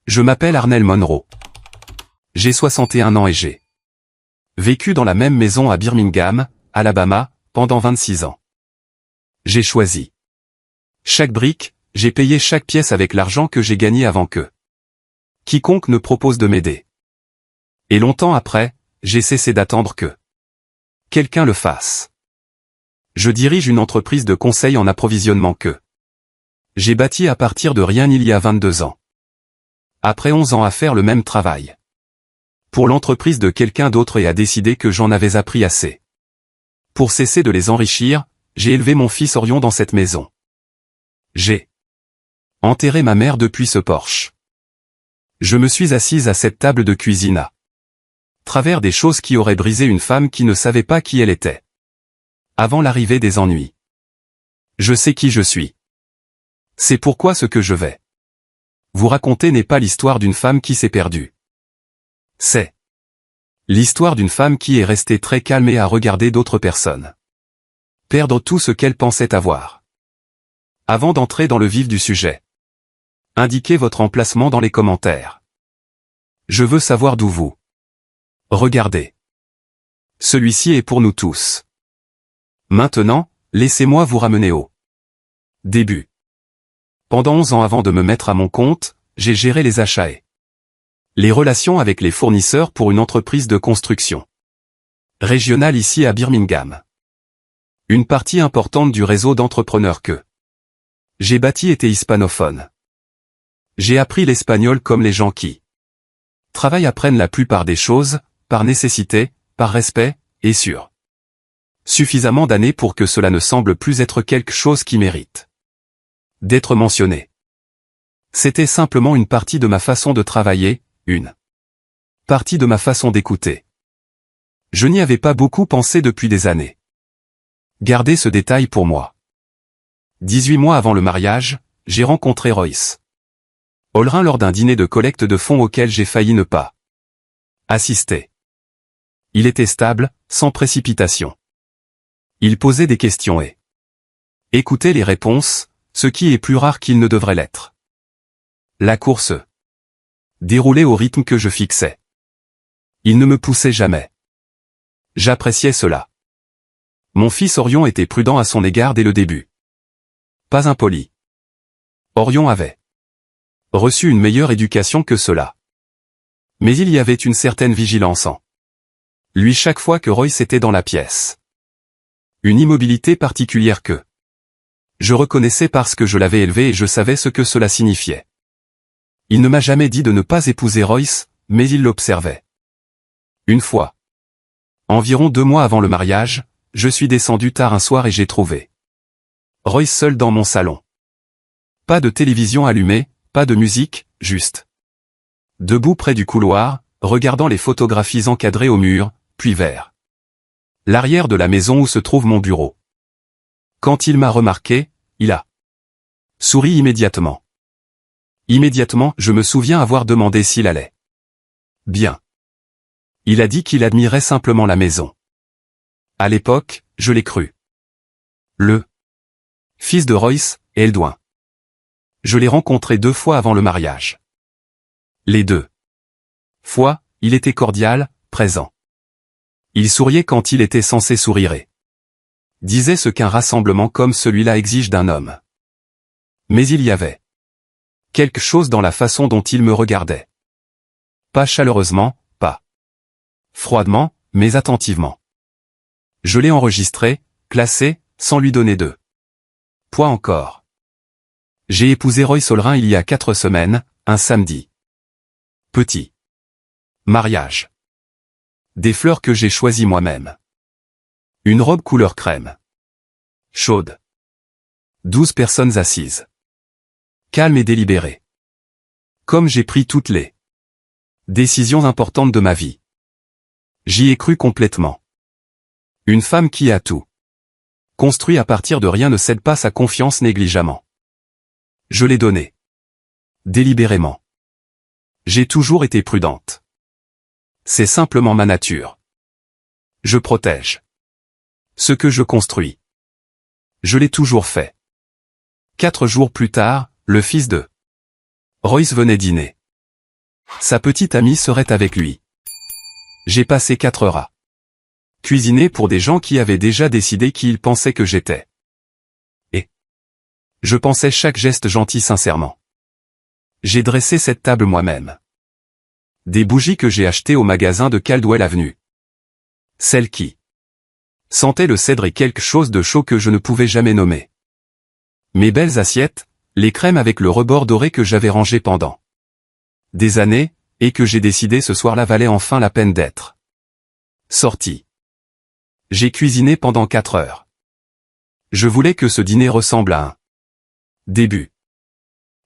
Je m'appelle Arnel Monroe. J'ai 61 ans et j'ai vécu dans la même maison à Birmingham, Alabama, pendant 26 ans. J'ai choisi chaque brique, j'ai payé chaque pièce avec l'argent que j'ai gagné avant que quiconque ne propose de m'aider. Et longtemps après, j'ai cessé d'attendre que quelqu'un le fasse. Je dirige une entreprise de conseil en approvisionnement que j'ai bâtie à partir de rien il y a 22 ans. Après 11 ans à faire le même travail pour l'entreprise de quelqu'un d'autre et a décidé que j'en avais appris assez. Pour cesser de les enrichir, j'ai élevé mon fils Orion dans cette maison. J'ai enterré ma mère depuis ce porche. Je me suis assise à cette table de cuisine à travers des choses qui auraient brisé une femme qui ne savait pas qui elle était. Avant l'arrivée des ennuis. Je sais qui je suis. C'est pourquoi ce que je vais vous raconter n'est pas l'histoire d'une femme qui s'est perdue. C'est l'histoire d'une femme qui est restée très calme et à regarder d'autres personnes perdre tout ce qu'elle pensait avoir. Avant d'entrer dans le vif du sujet, indiquez votre emplacement dans les commentaires. Je veux savoir d'où vous regardez. Celui-ci est pour nous tous. Maintenant, laissez-moi vous ramener au début. Pendant 11 ans avant de me mettre à mon compte, j'ai géré les achats et les relations avec les fournisseurs pour une entreprise de construction régionale ici à Birmingham. Une partie importante du réseau d'entrepreneurs que j'ai bâti était hispanophone. J'ai appris l'espagnol comme les gens qui travaillent apprennent la plupart des choses, par nécessité, par respect, et sur suffisamment d'années pour que cela ne semble plus être quelque chose qui mérite d'être mentionné. C'était simplement une partie de ma façon de travailler, une partie de ma façon d'écouter. Je n'y avais pas beaucoup pensé depuis des années. Gardez ce détail pour moi. 18 mois avant le mariage, j'ai rencontré Royce Olrin lors d'un dîner de collecte de fonds auquel j'ai failli ne pas assister. Il était stable, sans précipitation. Il posait des questions et écoutait les réponses, ce qui est plus rare qu'il ne devrait l'être. La course déroulait au rythme que je fixais. Il ne me poussait jamais. J'appréciais cela. Mon fils Orion était prudent à son égard dès le début. Pas impoli. Orion avait reçu une meilleure éducation que cela. Mais il y avait une certaine vigilance en lui chaque fois que Royce était dans la pièce. Une immobilité particulière que je reconnaissais parce que je l'avais élevé et je savais ce que cela signifiait. Il ne m'a jamais dit de ne pas épouser Royce, mais il l'observait. Une fois, environ 2 mois avant le mariage, je suis descendu tard un soir et j'ai trouvé Royce seul dans mon salon. Pas de télévision allumée, pas de musique, juste debout près du couloir, regardant les photographies encadrées au mur, puis vers l'arrière de la maison où se trouve mon bureau. Quand il m'a remarqué, il a souri immédiatement. Immédiatement, je me souviens avoir demandé s'il allait bien. Il a dit qu'il admirait simplement la maison. À l'époque, je l'ai cru. Le fils de Royce, Eldouin. Je l'ai rencontré 2 fois avant le mariage. Les 2 fois, il était cordial, présent. Il souriait quand il était censé sourire et disait ce qu'un rassemblement comme celui-là exige d'un homme. Mais il y avait quelque chose dans la façon dont il me regardait. Pas chaleureusement, pas froidement, mais attentivement. Je l'ai enregistré, classé, sans lui donner de poids encore. J'ai épousé Royce Olrin il y a 4 semaines, un samedi. Petit mariage. Des fleurs que j'ai choisies moi-même. Une robe couleur crème. Chaude. 12 personnes assises. Calme et délibérée. Comme j'ai pris toutes les décisions importantes de ma vie. J'y ai cru complètement. Une femme qui a tout construit à partir de rien ne cède pas sa confiance négligemment. Je l'ai donnée. Délibérément. J'ai toujours été prudente. C'est simplement ma nature. Je protège ce que je construis. Je l'ai toujours fait. 4 jours plus tard, le fils de Royce venait dîner. Sa petite amie serait avec lui. J'ai passé 4 heures à cuisiner pour des gens qui avaient déjà décidé qui ils pensaient que j'étais. Et je pensais chaque geste gentil sincèrement. J'ai dressé cette table moi-même. Des bougies que j'ai achetées au magasin de Caldwell Avenue. Celles qui sentaient le cèdre et quelque chose de chaud que je ne pouvais jamais nommer. Mes belles assiettes, les crèmes avec le rebord doré que j'avais rangé pendant des années, et que j'ai décidé ce soir-là valait enfin la peine d'être sorti. J'ai cuisiné pendant 4 heures. Je voulais que ce dîner ressemble à un début.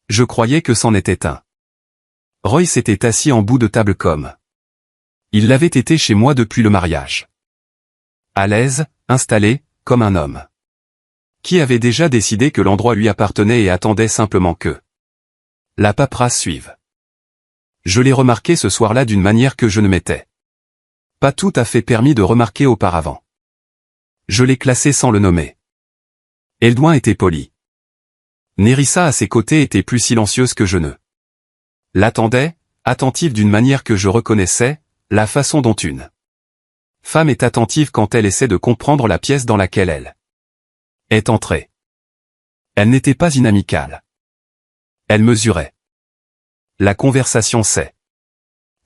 Je croyais que c'en était un. Roy s'était assis en bout de table comme il l'avait été chez moi depuis le mariage. À l'aise, installé, comme un homme qui avait déjà décidé que l'endroit lui appartenait et attendait simplement que la paperasse suive. Je l'ai remarqué ce soir-là d'une manière que je ne m'étais pas tout à fait permis de remarquer auparavant. Je l'ai classé sans le nommer. Eldouin était poli. Nerissa à ses côtés était plus silencieuse que je ne l'attendais, attentive d'une manière que je reconnaissais, la façon dont une femme est attentive quand elle essaie de comprendre la pièce dans laquelle elle est entrée. Elle n'était pas inamicale. Elle mesurait. La conversation s'est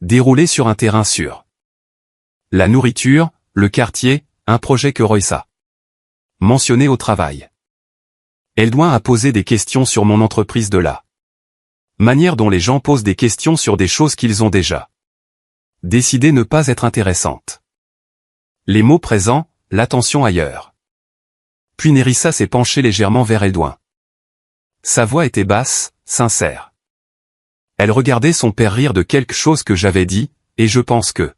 déroulée sur un terrain sûr. La nourriture, le quartier, un projet que Royce a mentionné au travail. Eldouin a posé des questions sur mon entreprise de la manière dont les gens posent des questions sur des choses qu'ils ont déjà décidé ne pas être intéressantes. Les mots présents, l'attention ailleurs. Puis Nerissa s'est penchée légèrement vers Eldouin. Sa voix était basse, sincère. Elle regardait son père rire de quelque chose que j'avais dit, et je pense que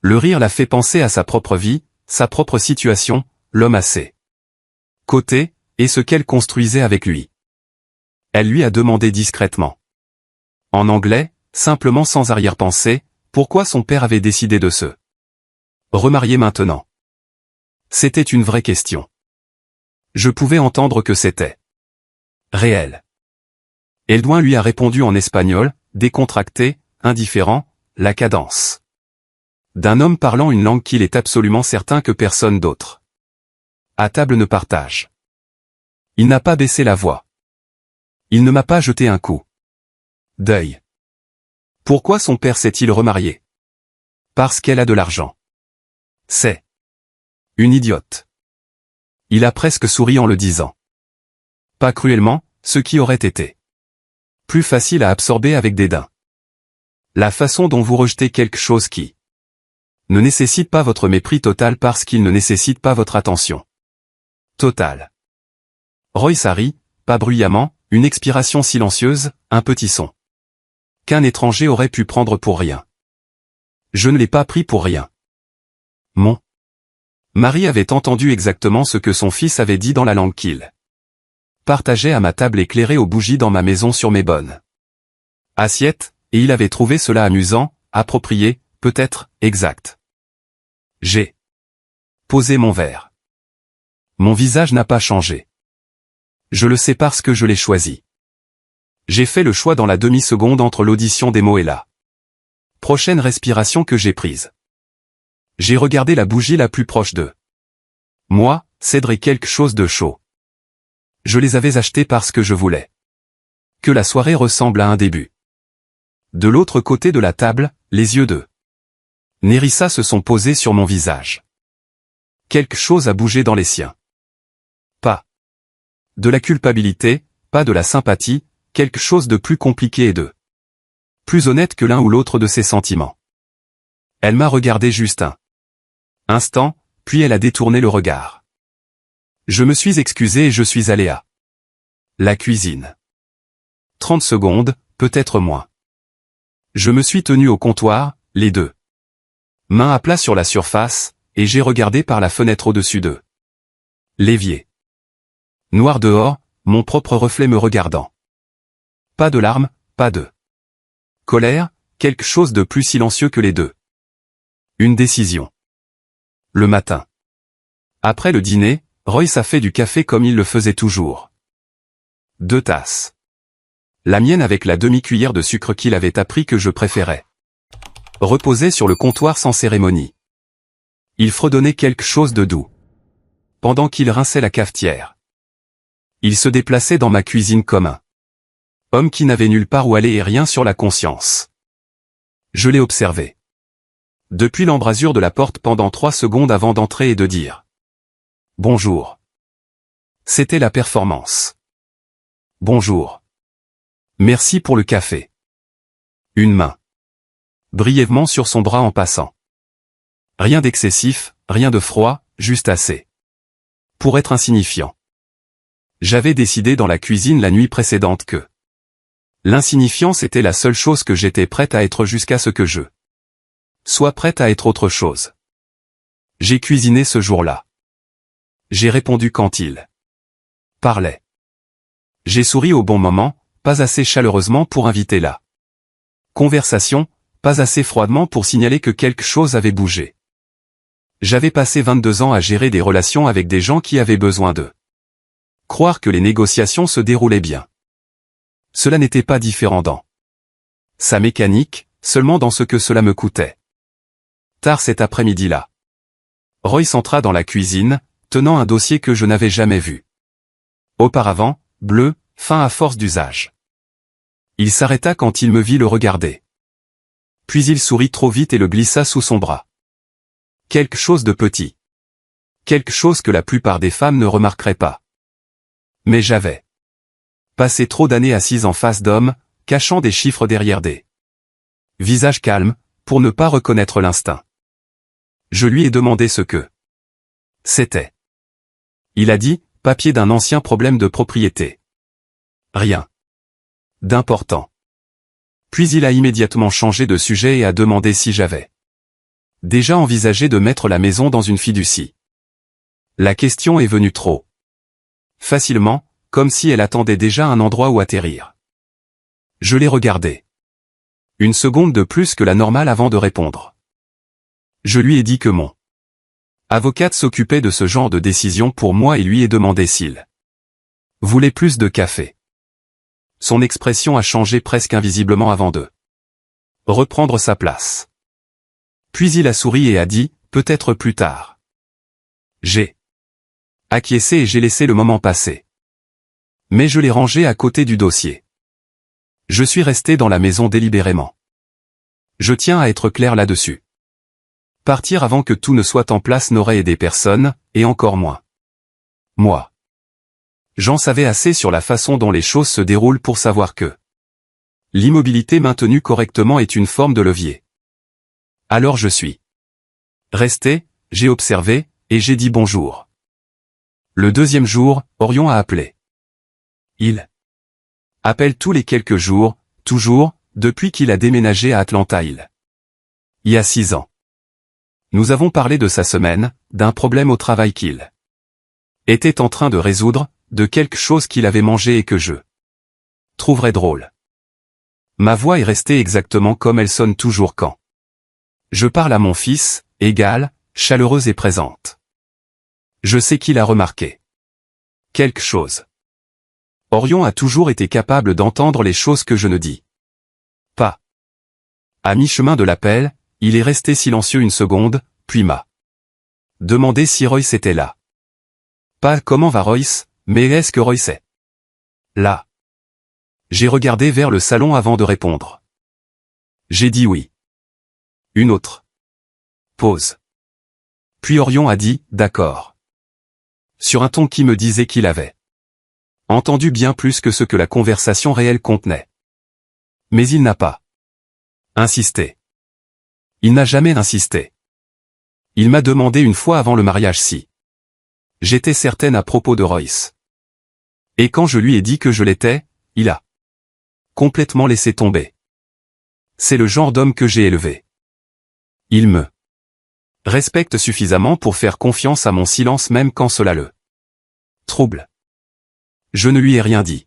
le rire l'a fait penser à sa propre vie, sa propre situation, l'homme à ses côtés, et ce qu'elle construisait avec lui. Elle lui a demandé discrètement. En anglais, simplement sans arrière-pensée, pourquoi son père avait décidé de se remarier maintenant. C'était une vraie question. Je pouvais entendre que c'était réel. Eldouin lui a répondu en espagnol, décontracté, indifférent, la cadence d'un homme parlant une langue qu'il est absolument certain que personne d'autre à table ne partage. Il n'a pas baissé la voix. Il ne m'a pas jeté un coup d'œil. Pourquoi son père s'est-il remarié? Parce qu'elle a de l'argent. C'est une idiote. Il a presque souri en le disant. Pas cruellement, ce qui aurait été plus facile à absorber avec dédain. La façon dont vous rejetez quelque chose qui ne nécessite pas votre mépris total parce qu'il ne nécessite pas votre attention totale. Royce a ri, pas bruyamment, une expiration silencieuse, un petit son qu'un étranger aurait pu prendre pour rien. Je ne l'ai pas pris pour rien. Mon mari avait entendu exactement ce que son fils avait dit dans la langue qu'il partageait à ma table éclairée aux bougies dans ma maison sur mes bonnes assiettes, et il avait trouvé cela amusant, approprié, peut-être, exact. J'ai posé mon verre. Mon visage n'a pas changé. Je le sais parce que je l'ai choisi. J'ai fait le choix dans la demi-seconde entre l'audition des mots et la prochaine respiration que j'ai prise. J'ai regardé la bougie la plus proche de moi, cèdre et quelque chose de chaud. Je les avais achetés parce que je voulais que la soirée ressemble à un début. De l'autre côté de la table, les yeux de Nerissa se sont posés sur mon visage. Quelque chose a bougé dans les siens. Pas de la culpabilité, pas de la sympathie, quelque chose de plus compliqué et de plus honnête que l'un ou l'autre de ses sentiments. Elle m'a regardé juste un instant, puis elle a détourné le regard. Je me suis excusé et je suis allé à la cuisine. 30 secondes, peut-être moins. Je me suis tenu au comptoir, les deux mains à plat sur la surface, et j'ai regardé par la fenêtre au-dessus d'eux. L'évier. Noir dehors, mon propre reflet me regardant. Pas de larmes, pas de colère, quelque chose de plus silencieux que les deux. Une décision. Le matin. Après le dîner, Royce a fait du café comme il le faisait toujours. 2 tasses. La mienne avec la demi-cuillère de sucre qu'il avait appris que je préférais. Reposait sur le comptoir sans cérémonie. Il fredonnait quelque chose de doux. Pendant qu'il rinçait la cafetière. Il se déplaçait dans ma cuisine comme un homme qui n'avait nulle part où aller et rien sur la conscience. Je l'ai observé. Depuis l'embrasure de la porte pendant 3 secondes avant d'entrer et de dire « Bonjour ». C'était la performance. « Bonjour. Merci pour le café. » Une main. Brièvement sur son bras en passant. Rien d'excessif, rien de froid, juste assez. Pour être insignifiant. J'avais décidé dans la cuisine la nuit précédente que l'insignifiance était la seule chose que j'étais prête à être jusqu'à ce que je sois prête à être autre chose. J'ai cuisiné ce jour-là. J'ai répondu quand il parlait. J'ai souri au bon moment, pas assez chaleureusement pour inviter la conversation, pas assez froidement pour signaler que quelque chose avait bougé. J'avais passé 22 ans à gérer des relations avec des gens qui avaient besoin de croire que les négociations se déroulaient bien. Cela n'était pas différent dans sa mécanique, seulement dans ce que cela me coûtait. Tard cet après-midi-là, Royce entra dans la cuisine, tenant un dossier que je n'avais jamais vu auparavant, bleu, fin à force d'usage. Il s'arrêta quand il me vit le regarder. Puis il sourit trop vite et le glissa sous son bras. Quelque chose de petit. Quelque chose que la plupart des femmes ne remarqueraient pas. Mais j'avais passé trop d'années assise en face d'hommes, cachant des chiffres derrière des visages calmes, pour ne pas reconnaître l'instinct. Je lui ai demandé ce que c'était. Il a dit, papier d'un ancien problème de propriété. Rien d'important. Puis il a immédiatement changé de sujet et a demandé si j'avais déjà envisagé de mettre la maison dans une fiducie. La question est venue trop facilement, comme si elle attendait déjà un endroit où atterrir. Je l'ai regardé. Une seconde de plus que la normale avant de répondre. Je lui ai dit que mon avocate s'occupait de ce genre de décision pour moi et lui ai demandé s'il voulait plus de café. Son expression a changé presque invisiblement avant de reprendre sa place. Puis il a souri et a dit, peut-être plus tard. J'ai acquiescé et j'ai laissé le moment passer. Mais je l'ai rangé à côté du dossier. Je suis resté dans la maison délibérément. Je tiens à être clair là-dessus. Partir avant que tout ne soit en place n'aurait aidé personne, et encore moins moi. J'en savais assez sur la façon dont les choses se déroulent pour savoir que l'immobilité maintenue correctement est une forme de levier. Alors je suis resté, j'ai observé, et j'ai dit bonjour. Le deuxième jour, Orion a appelé. Il appelle tous les quelques jours, toujours, depuis qu'il a déménagé à Atlanta. Il y a 6 ans. Nous avons parlé de sa semaine, d'un problème au travail qu'il était en train de résoudre, de quelque chose qu'il avait mangé et que je trouverais drôle. Ma voix est restée exactement comme elle sonne toujours quand je parle à mon fils, égale, chaleureuse et présente. Je sais qu'il a remarqué quelque chose. Orion a toujours été capable d'entendre les choses que je ne dis pas. À mi-chemin de l'appel, il est resté silencieux une seconde, puis m'a demandé si Royce était là. Pas comment va Royce, mais est-ce que Royce est là? J'ai regardé vers le salon avant de répondre. J'ai dit oui. Une autre pause. Puis Orion a dit, d'accord. Sur un ton qui me disait qu'il avait entendu bien plus que ce que la conversation réelle contenait. Mais il n'a pas insisté. Il n'a jamais insisté. Il m'a demandé une fois avant le mariage si j'étais certaine à propos de Royce. Et quand je lui ai dit que je l'étais, il a complètement laissé tomber. C'est le genre d'homme que j'ai élevé. Il me respecte suffisamment pour faire confiance à mon silence même quand cela le trouble. Je ne lui ai rien dit.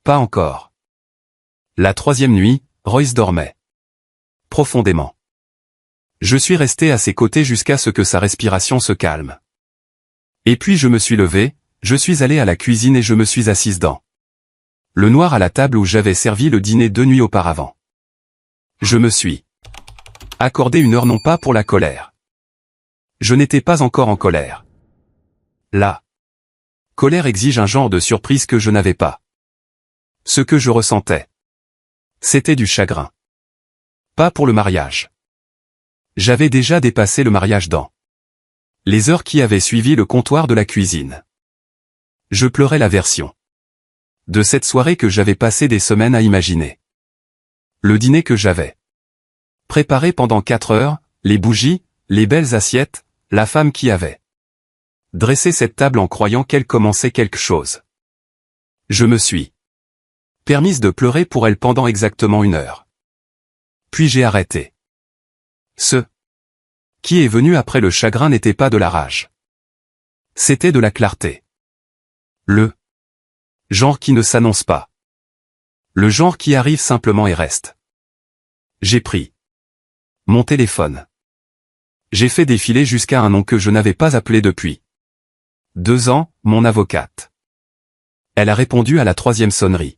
Pas encore. La 3e nuit, Royce dormait profondément. Je suis resté à ses côtés jusqu'à ce que sa respiration se calme. Et puis je me suis levé, je suis allé à la cuisine et je me suis assise dans Le noir à la table où j'avais servi le dîner 2 nuits auparavant. Je me suis accordé une heure non pas pour la colère. Je n'étais pas encore en colère. La colère exige un genre de surprise que je n'avais pas. Ce que je ressentais, c'était du chagrin. Pas pour le mariage. J'avais déjà dépassé le mariage dans les heures qui avaient suivi le comptoir de la cuisine. Je pleurais la version de cette soirée que j'avais passé des semaines à imaginer. Le dîner que j'avais préparé pendant 4 heures, les bougies, les belles assiettes, la femme qui avait dressé cette table en croyant qu'elle commençait quelque chose. Je me suis permise de pleurer pour elle pendant exactement 1 heure. Puis j'ai arrêté. Ce qui est venu après le chagrin n'était pas de la rage. C'était de la clarté. Le genre qui ne s'annonce pas. Le genre qui arrive simplement et reste. J'ai pris mon téléphone. J'ai fait défiler jusqu'à un nom que je n'avais pas appelé depuis 2 ans, mon avocate. Elle a répondu à la 3e sonnerie.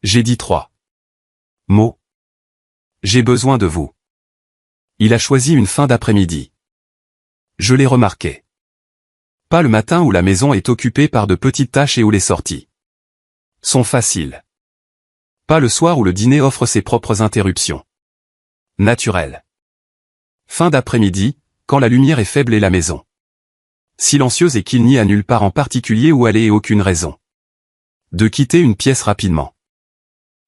J'ai dit 3 mots. J'ai besoin de vous. Il a choisi une fin d'après-midi. Je l'ai remarqué. Pas le matin où la maison est occupée par de petites tâches et où les sorties sont faciles. Pas le soir où le dîner offre ses propres interruptions naturelles. Fin d'après-midi, quand la lumière est faible et la maison silencieuse et qu'il n'y a nulle part en particulier où aller et aucune raison de quitter une pièce rapidement.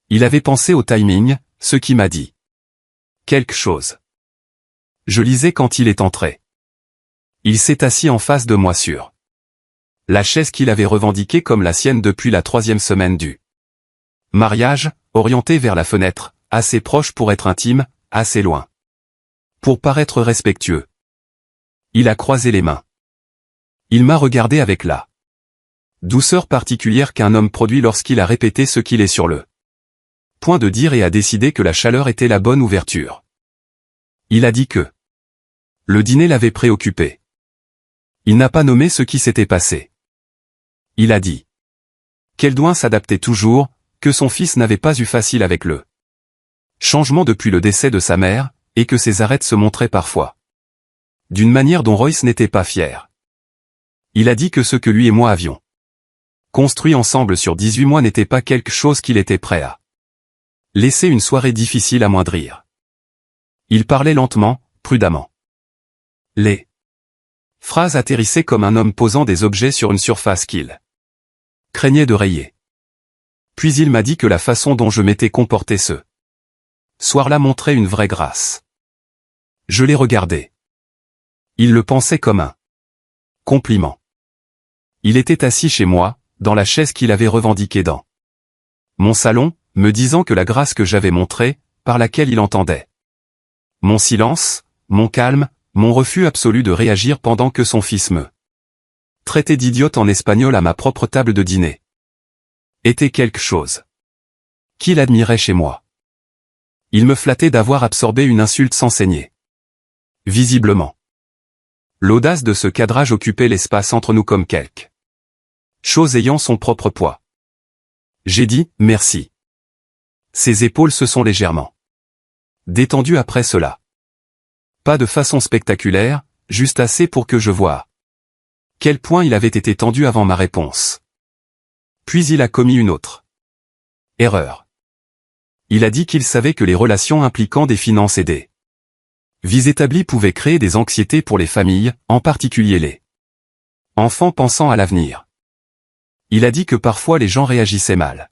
Il avait pensé au timing, ce qui m'a dit quelque chose. Je lisais quand il est entré. Il s'est assis en face de moi sur la chaise qu'il avait revendiquée comme la sienne depuis la 3e semaine du mariage, orienté vers la fenêtre, assez proche pour être intime, assez loin pour paraître respectueux. Il a croisé les mains. Il m'a regardé avec la douceur particulière qu'un homme produit lorsqu'il a répété ce qu'il est sur le point de dire et a décidé que la chaleur était la bonne ouverture. Il a dit que le dîner l'avait préoccupé. Il n'a pas nommé ce qui s'était passé. Il a dit qu'elle doit s'adapter toujours, que son fils n'avait pas eu facile avec le changement depuis le décès de sa mère, et que ses arêtes se montraient parfois d'une manière dont Royce n'était pas fier. Il a dit que ce que lui et moi avions construit ensemble sur 18 mois n'était pas quelque chose qu'il était prêt à laisser une soirée difficile amoindrir. Il parlait lentement, prudemment. Les phrases atterrissaient comme un homme posant des objets sur une surface qu'il craignait de rayer. Puis il m'a dit que la façon dont je m'étais comporté ce soir-là montrait une vraie grâce. Je l'ai regardé. Il le pensait comme un compliment. Il était assis chez moi, dans la chaise qu'il avait revendiquée dans mon salon, me disant que la grâce que j'avais montrée, par laquelle il entendait mon silence, mon calme, mon refus absolu de réagir pendant que son fils me traitait d'idiote en espagnol à ma propre table de dîner, était quelque chose qu'il admirait chez moi. Il me flattait d'avoir absorbé une insulte sans saigner. Visiblement. L'audace de ce cadrage occupait l'espace entre nous comme quelque chose ayant son propre poids. J'ai dit « merci ». Ses épaules se sont légèrement détendues après cela. Pas de façon spectaculaire, juste assez pour que je voie à quel point il avait été tendu avant ma réponse. Puis il a commis une autre erreur. Il a dit qu'il savait que les relations impliquant des finances et des vies établies pouvaient créer des anxiétés pour les familles, en particulier les enfants pensant à l'avenir. Il a dit que parfois les gens réagissaient mal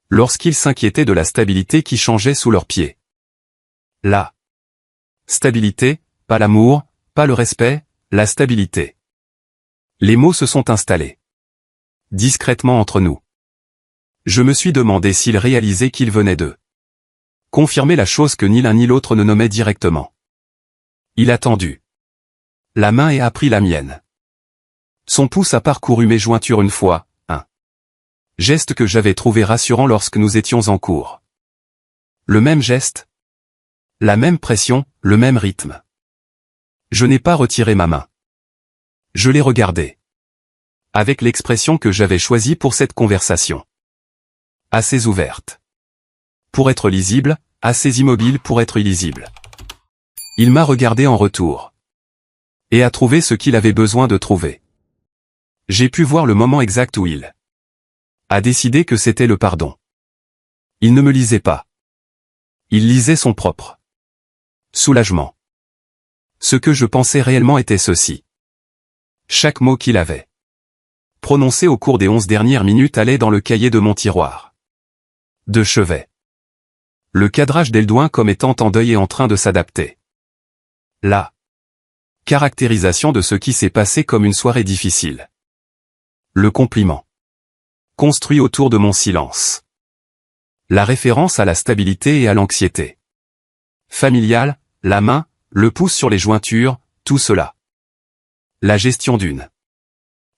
lorsqu'ils s'inquiétaient de la stabilité qui changeait sous leurs pieds. La stabilité, pas l'amour, pas le respect, la stabilité. Les mots se sont installés discrètement entre nous. Je me suis demandé s'il réalisait qu'il venait de confirmer la chose que ni l'un ni l'autre ne nommait directement. Il a tendu la main et a pris la mienne. Son pouce a parcouru mes jointures une fois, un geste que j'avais trouvé rassurant lorsque nous étions en cours. Le même geste, la même pression, le même rythme. Je n'ai pas retiré ma main. Je l'ai regardé. Avec l'expression que j'avais choisie pour cette conversation. Assez ouverte pour être lisible, assez immobile pour être illisible. Il m'a regardé en retour. Et a trouvé ce qu'il avait besoin de trouver. J'ai pu voir le moment exact où il a décidé que c'était le pardon. Il ne me lisait pas. Il lisait son propre soulagement. Ce que je pensais réellement était ceci. Chaque mot qu'il avait prononcé au cours des 11 dernières minutes allait dans le cahier de mon tiroir de chevet. Le cadrage d'Eldouin comme étant en deuil et en train de s'adapter. La caractérisation de ce qui s'est passé comme une soirée difficile. Le compliment construit autour de mon silence. La référence à la stabilité et à l'anxiété familiale, la main, le pouce sur les jointures, tout cela. La gestion d'une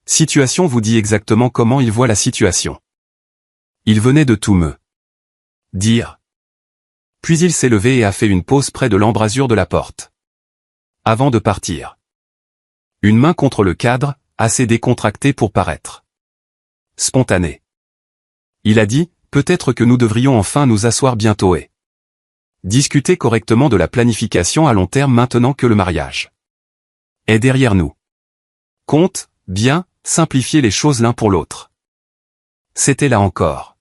situation vous dit exactement comment il voit la situation. Il venait de tout me dire. Puis il s'est levé et a fait une pause près de l'embrasure de la porte. Avant de partir. Une main contre le cadre, assez décontractée pour paraître spontanée. Il a dit, peut-être que nous devrions enfin nous asseoir bientôt et discuter correctement de la planification à long terme maintenant que le mariage est derrière nous. Compte, bien, simplifier les choses l'un pour l'autre. C'était là encore.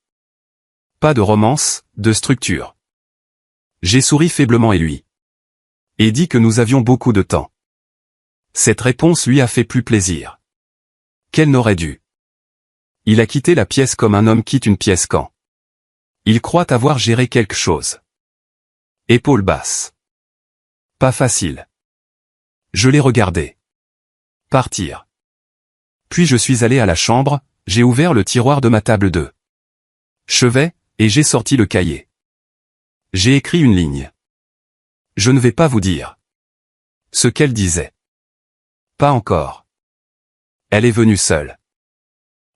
Pas de romance, de structure. J'ai souri faiblement et lui et dit que nous avions beaucoup de temps. Cette réponse lui a fait plus plaisir qu'elle n'aurait dû. Il a quitté la pièce comme un homme quitte une pièce quand il croit avoir géré quelque chose. Épaules basses. Pas facile. Je l'ai regardé partir. Puis je suis allé à la chambre, j'ai ouvert le tiroir de ma table de chevet, et j'ai sorti le cahier. J'ai écrit une ligne. Je ne vais pas vous dire ce qu'elle disait. Pas encore. Elle est venue seule.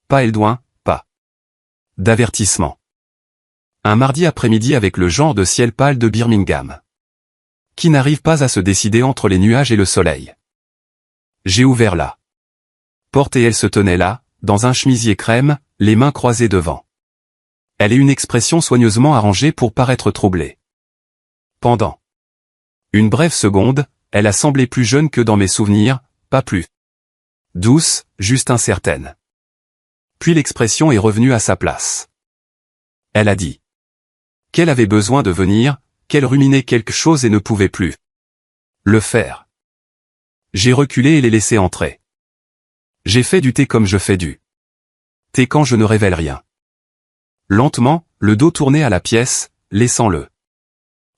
Pas Eldouin, pas d'avertissement. Un mardi après-midi avec le genre de ciel pâle de Birmingham, qui n'arrive pas à se décider entre les nuages et le soleil. J'ai ouvert la porte et elle se tenait là, dans un chemisier crème, les mains croisées devant. Elle a une expression soigneusement arrangée pour paraître troublée. Pendant une brève seconde, elle a semblé plus jeune que dans mes souvenirs, pas plus douce, juste incertaine. Puis l'expression est revenue à sa place. Elle a dit qu'elle avait besoin de venir, qu'elle ruminait quelque chose et ne pouvait plus le faire. J'ai reculé et l'ai laissé entrer. J'ai fait du thé comme je fais du thé quand je ne révèle rien. Lentement, le dos tourné à la pièce, laissant le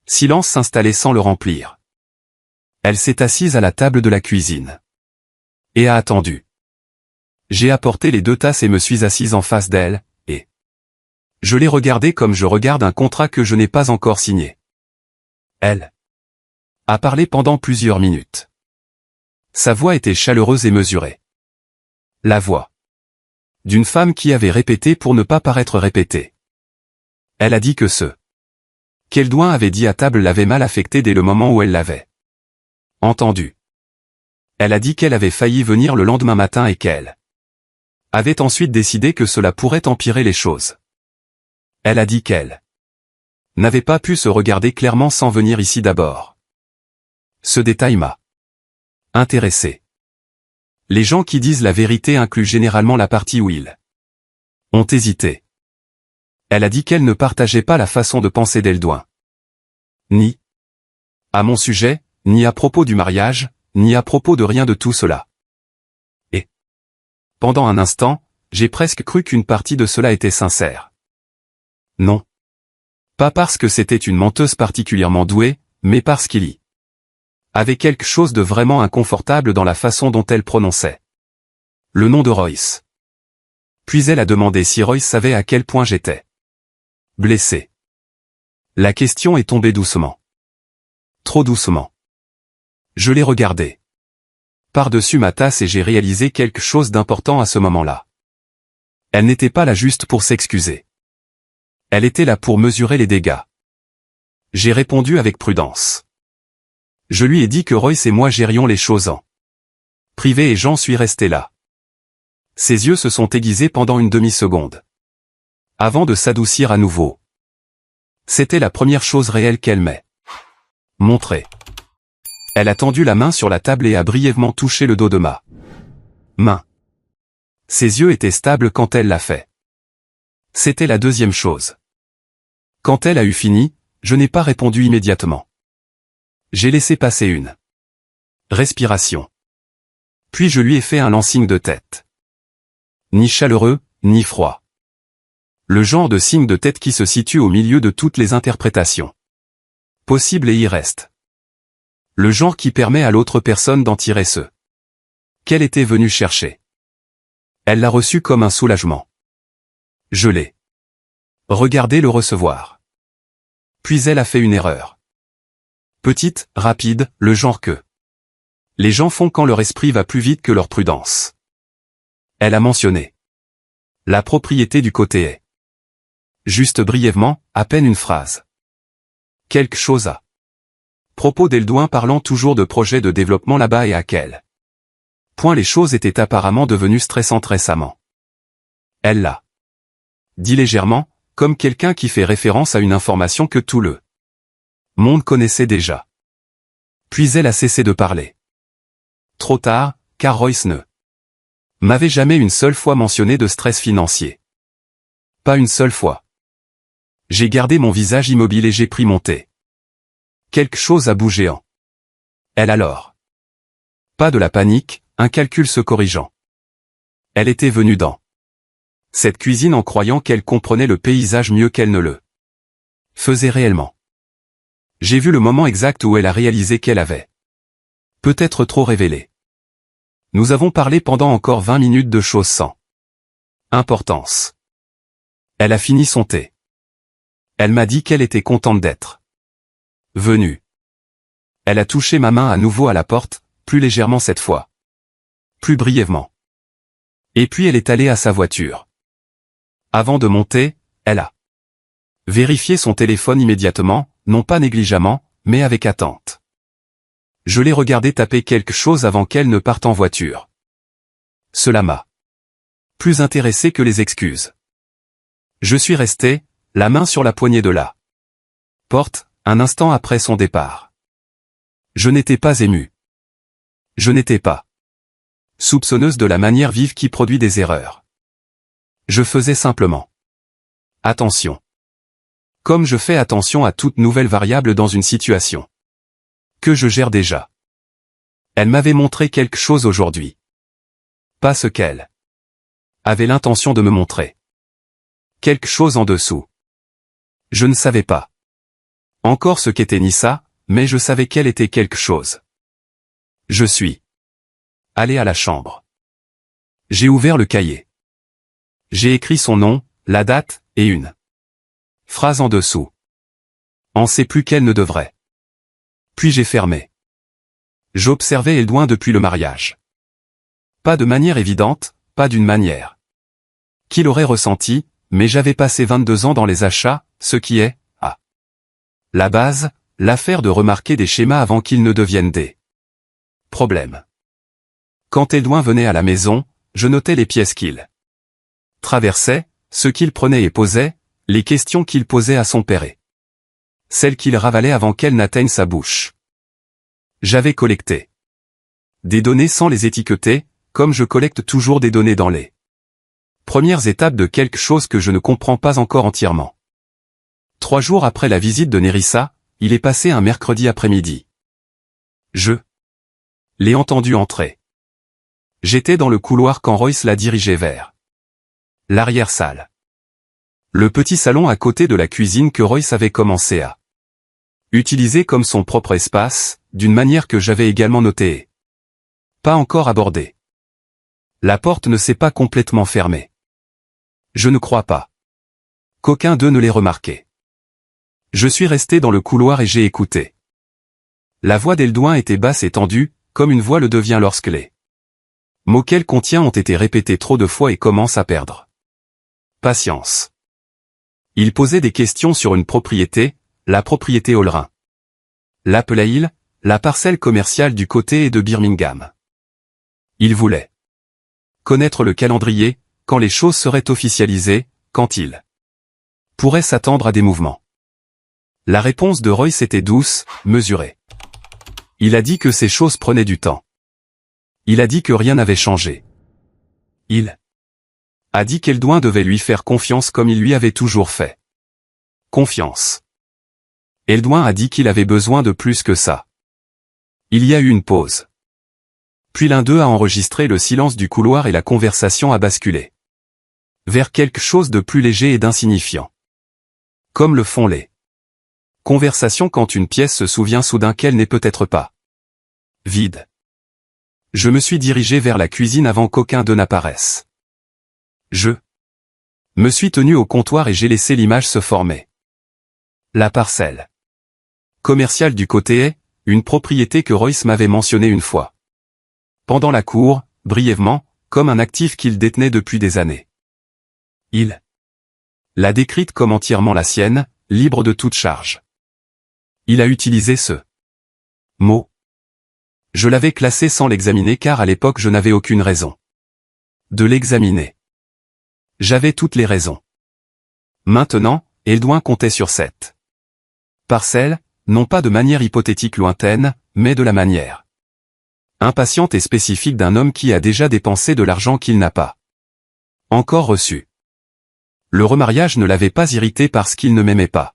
silence s'installer sans le remplir. Elle s'est assise à la table de la cuisine. Et a attendu. J'ai apporté les 2 tasses et me suis assise en face d'elle, et je l'ai regardée comme je regarde un contrat que je n'ai pas encore signé. Elle a parlé pendant plusieurs minutes. Sa voix était chaleureuse et mesurée. La voix d'une femme qui avait répété pour ne pas paraître répétée. Elle a dit que ce qu'Eldouin avait dit à table l'avait mal affecté dès le moment où elle l'avait entendu. Elle a dit qu'elle avait failli venir le lendemain matin et qu'elle avait ensuite décidé que cela pourrait empirer les choses. Elle a dit qu'elle n'avait pas pu se regarder clairement sans venir ici d'abord. Ce détail m'a intéressé. Les gens qui disent la vérité incluent généralement la partie où ils ont hésité. Elle a dit qu'elle ne partageait pas la façon de penser d'Eldouin. Ni à mon sujet, ni à propos du mariage, ni à propos de rien de tout cela. Et pendant un instant, j'ai presque cru qu'une partie de cela était sincère. Non. Pas parce que c'était une menteuse particulièrement douée, mais parce qu'il y avait quelque chose de vraiment inconfortable dans la façon dont elle prononçait le nom de Royce. Puis elle a demandé si Royce savait à quel point j'étais blessé. La question est tombée doucement. Trop doucement. Je l'ai regardée par-dessus ma tasse et j'ai réalisé quelque chose d'important à ce moment-là. Elle n'était pas là juste pour s'excuser. Elle était là pour mesurer les dégâts. J'ai répondu avec prudence. Je lui ai dit que Royce et moi gérions les choses en privé et j'en suis resté là. Ses yeux se sont aiguisés pendant une demi-seconde. Avant de s'adoucir à nouveau. C'était la première chose réelle qu'elle m'ait montrée. Elle a tendu la main sur la table et a brièvement touché le dos de ma main. Ses yeux étaient stables quand elle l'a fait. C'était la deuxième chose. Quand elle a eu fini, je n'ai pas répondu immédiatement. J'ai laissé passer une respiration. Puis je lui ai fait un lancing de tête. Ni chaleureux, ni froid. Le genre de signe de tête qui se situe au milieu de toutes les interprétations possibles et y reste. Le genre qui permet à l'autre personne d'en tirer ce qu'elle était venue chercher. Elle l'a reçu comme un soulagement. Je l'ai regardé le recevoir. Puis elle a fait une erreur. Petite, rapide, le genre que les gens font quand leur esprit va plus vite que leur prudence. Elle a mentionné la propriété du côté est. Juste brièvement, à peine une phrase. Quelque chose à propos d'Eldouin parlant toujours de projets de développement là-bas et à quel point les choses étaient apparemment devenues stressantes récemment. Elle l'a dit légèrement, comme quelqu'un qui fait référence à une information que tout le monde connaissait déjà. Puis elle a cessé de parler. Trop tard, car Royce ne m'avait jamais une seule fois mentionné de stress financier. Pas une seule fois. J'ai gardé mon visage immobile et j'ai pris mon thé. Quelque chose a bougé en elle alors. Pas de la panique, un calcul se corrigeant. Elle était venue dans cette cuisine en croyant qu'elle comprenait le paysage mieux qu'elle ne le faisait réellement. J'ai vu le moment exact où elle a réalisé qu'elle avait peut-être trop révélé. Nous avons parlé pendant encore 20 minutes de choses sans importance. Elle a fini son thé. Elle m'a dit qu'elle était contente d'être venue. Elle a touché ma main à nouveau à la porte, plus légèrement cette fois. Plus brièvement. Et puis elle est allée à sa voiture. Avant de monter, elle a vérifié son téléphone immédiatement, non pas négligemment, mais avec attente. Je l'ai regardé taper quelque chose avant qu'elle ne parte en voiture. Cela m'a plus intéressé que les excuses. Je suis resté, la main sur la poignée de la porte, un instant après son départ. Je n'étais pas ému. Je n'étais pas soupçonneuse de la manière vive qui produit des erreurs. Je faisais simplement attention. Comme je fais attention à toute nouvelle variable dans une situation que je gère déjà. Elle m'avait montré quelque chose aujourd'hui. Pas ce qu'elle avait l'intention de me montrer. Quelque chose en dessous. Je ne savais pas encore ce qu'était Nissa, mais je savais qu'elle était quelque chose. Je suis allé à la chambre. J'ai ouvert le cahier. J'ai écrit son nom, la date, et une phrase en dessous. On sait plus qu'elle ne devrait. Puis j'ai fermé. J'observais Eldouin depuis le mariage. Pas de manière évidente, pas d'une manière qu'il aurait ressenti, mais j'avais passé 22 ans dans les achats, ce qui est, à la base, l'affaire de remarquer des schémas avant qu'ils ne deviennent des problèmes. Quand Eldouin venait à la maison, je notais les pièces qu'il traversait, ce qu'il prenait et posait, les questions qu'il posait à son père et celles qu'il ravalait avant qu'elles n'atteignent sa bouche. J'avais collecté des données sans les étiqueter, comme je collecte toujours des données dans les premières étapes de quelque chose que je ne comprends pas encore entièrement. 3 jours après la visite de Nerissa, il est passé un mercredi après-midi. Je l'ai entendu entrer. J'étais dans le couloir quand Royce l'a dirigé vers l'arrière-salle. Le petit salon à côté de la cuisine que Royce avait commencé à utiliser comme son propre espace, d'une manière que j'avais également notée et pas encore abordée. La porte ne s'est pas complètement fermée. Je ne crois pas qu'aucun d'eux ne l'ait remarqué. Je suis resté dans le couloir et j'ai écouté. La voix d'Eldouin était basse et tendue, comme une voix le devient lorsque les mots qu'elle contient ont été répétés trop de fois et commencent à perdre patience. Il posait des questions sur une propriété, la propriété Ollerin. L'Apple la parcelle commerciale du côté de Birmingham. Il voulait connaître le calendrier, quand les choses seraient officialisées, quand il pourrait s'attendre à des mouvements. La réponse de Royce était douce, mesurée. Il a dit que ces choses prenaient du temps. Il a dit que rien n'avait changé. Il a dit qu'Eldouin devait lui faire confiance comme il lui avait toujours fait. Confiance. Eldouin a dit qu'il avait besoin de plus que ça. Il y a eu une pause. Puis l'un d'eux a enregistré le silence du couloir et la conversation a basculé vers quelque chose de plus léger et d'insignifiant. Comme le font les conversations quand une pièce se souvient soudain qu'elle n'est peut-être pas vide. Je me suis dirigé vers la cuisine avant qu'aucun d'eux n'apparaisse. Je me suis tenu au comptoir et j'ai laissé l'image se former. La parcelle commerciale du côté est une propriété que Royce m'avait mentionnée une fois. Pendant la cour, brièvement, comme un actif qu'il détenait depuis des années. Il l'a décrite comme entièrement la sienne, libre de toute charge. Il a utilisé ce mot. Je l'avais classé sans l'examiner car à l'époque je n'avais aucune raison de l'examiner. J'avais toutes les raisons. Maintenant, Eldouin comptait sur cette parcelle, non pas de manière hypothétique lointaine, mais de la manière impatiente et spécifique d'un homme qui a déjà dépensé de l'argent qu'il n'a pas encore reçu. Le remariage ne l'avait pas irrité parce qu'il ne m'aimait pas.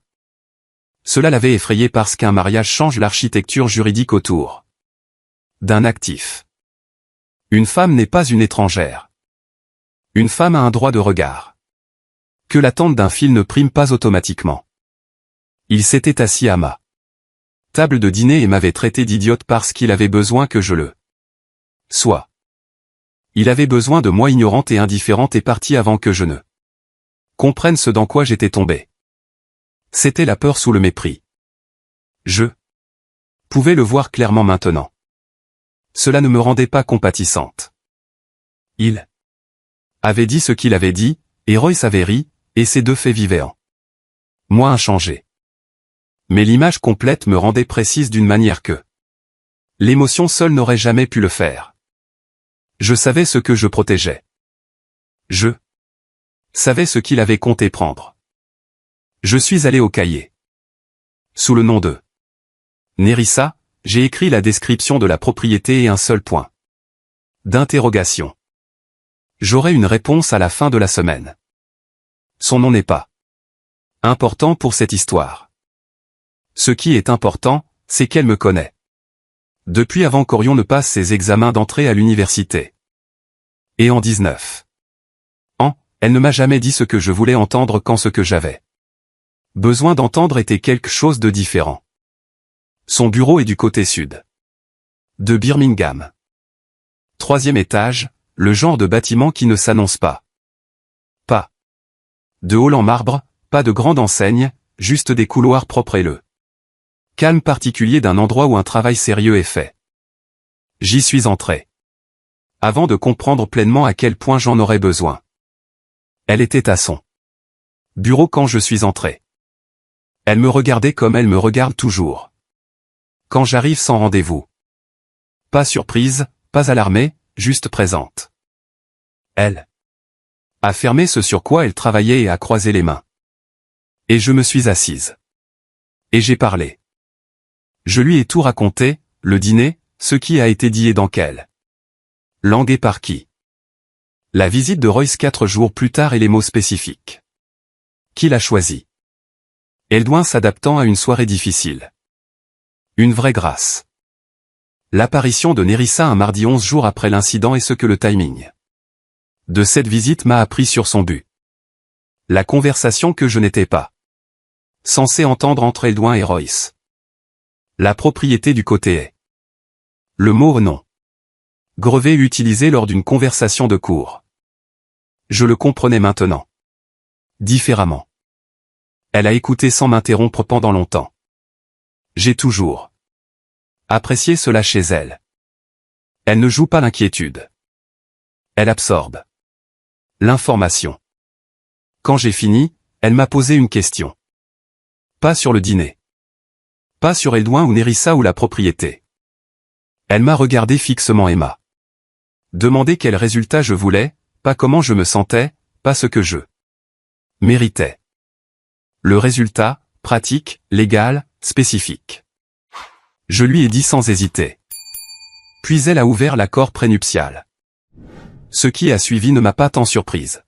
Cela l'avait effrayé parce qu'un mariage change l'architecture juridique autour d'un actif. Une femme n'est pas une étrangère. Une femme a un droit de regard que l'attente d'un fil ne prime pas automatiquement. Il s'était assis à ma table de dîner et m'avait traité d'idiote parce qu'il avait besoin que je le sois. Il avait besoin de moi ignorante et indifférente et parti avant que je ne comprenne ce dans quoi j'étais tombé. C'était la peur sous le mépris. Je pouvais le voir clairement maintenant. Cela ne me rendait pas compatissante. Il avait dit ce qu'il avait dit, et Royce avait ri, et ces deux faits vivaient en moi inchangé. Mais l'image complète me rendait précise d'une manière que l'émotion seule n'aurait jamais pu le faire. Je savais ce que je protégeais. Je savais ce qu'il avait compté prendre. Je suis allé au cahier. Sous le nom de Nerissa, j'ai écrit la description de la propriété et un seul point d'interrogation. J'aurai une réponse à la fin de la semaine. Son nom n'est pas important pour cette histoire. Ce qui est important, c'est qu'elle me connaît. Depuis avant qu'Orion ne passe ses examens d'entrée à l'université. Et en 19 ans, elle ne m'a jamais dit ce que je voulais entendre quand ce que j'avais besoin d'entendre était quelque chose de différent. Son bureau est du côté sud de Birmingham. 3e étage, le genre de bâtiment qui ne s'annonce pas. Pas de hall en marbre, pas de grande enseigne, juste des couloirs propres et le calme particulier d'un endroit où un travail sérieux est fait. J'y suis entré. Avant de comprendre pleinement à quel point j'en aurais besoin. Elle était à son bureau quand je suis entré. Elle me regardait comme elle me regarde toujours. Quand j'arrive sans rendez-vous. Pas surprise, pas alarmée, juste présente. Elle a fermé ce sur quoi elle travaillait et a croisé les mains. Et je me suis assise. Et j'ai parlé. Je lui ai tout raconté, le dîner, ce qui a été dit et dans quelle langue et par qui. La visite de Royce 4 jours plus tard et les mots spécifiques qu'il a choisis. Eldouin s'adaptant à une soirée difficile. Une vraie grâce. L'apparition de Nerissa un mardi 11 jours après l'incident et ce que le timing de cette visite m'a appris sur son but. La conversation que je n'étais pas censé entendre entre Eldouin et Royce. La propriété du côté est. Le mot non. Grevé utilisé lors d'une conversation de cours. Je le comprenais maintenant. Différemment. Elle a écouté sans m'interrompre pendant longtemps. J'ai toujours apprécié cela chez elle. Elle ne joue pas l'inquiétude. Elle absorbe l'information. Quand j'ai fini, elle m'a posé une question. Pas sur le dîner. Pas sur Eldouin ou Nerissa ou la propriété. Elle m'a regardé fixement et m'a demandé quel résultat je voulais, pas comment je me sentais, pas ce que je méritais. Le résultat, pratique, légal, spécifique. Je lui ai dit sans hésiter. Puis elle a ouvert l'accord prénuptial. Ce qui a suivi ne m'a pas tant surprise.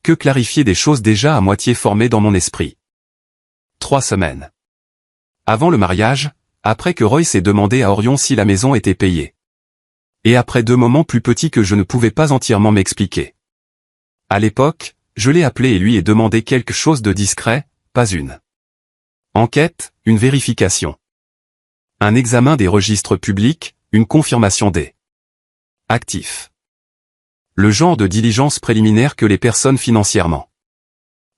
Que clarifier des choses déjà à moitié formées dans mon esprit. 3 semaines. Avant le mariage, après que Royce ait demandé à Orion si la maison était payée. Et après 2 moments plus petits que je ne pouvais pas entièrement m'expliquer. À l'époque, je l'ai appelé et lui ai demandé quelque chose de discret, pas une enquête, une vérification. Un examen des registres publics, une confirmation des actifs. Le genre de diligence préliminaire que les personnes financièrement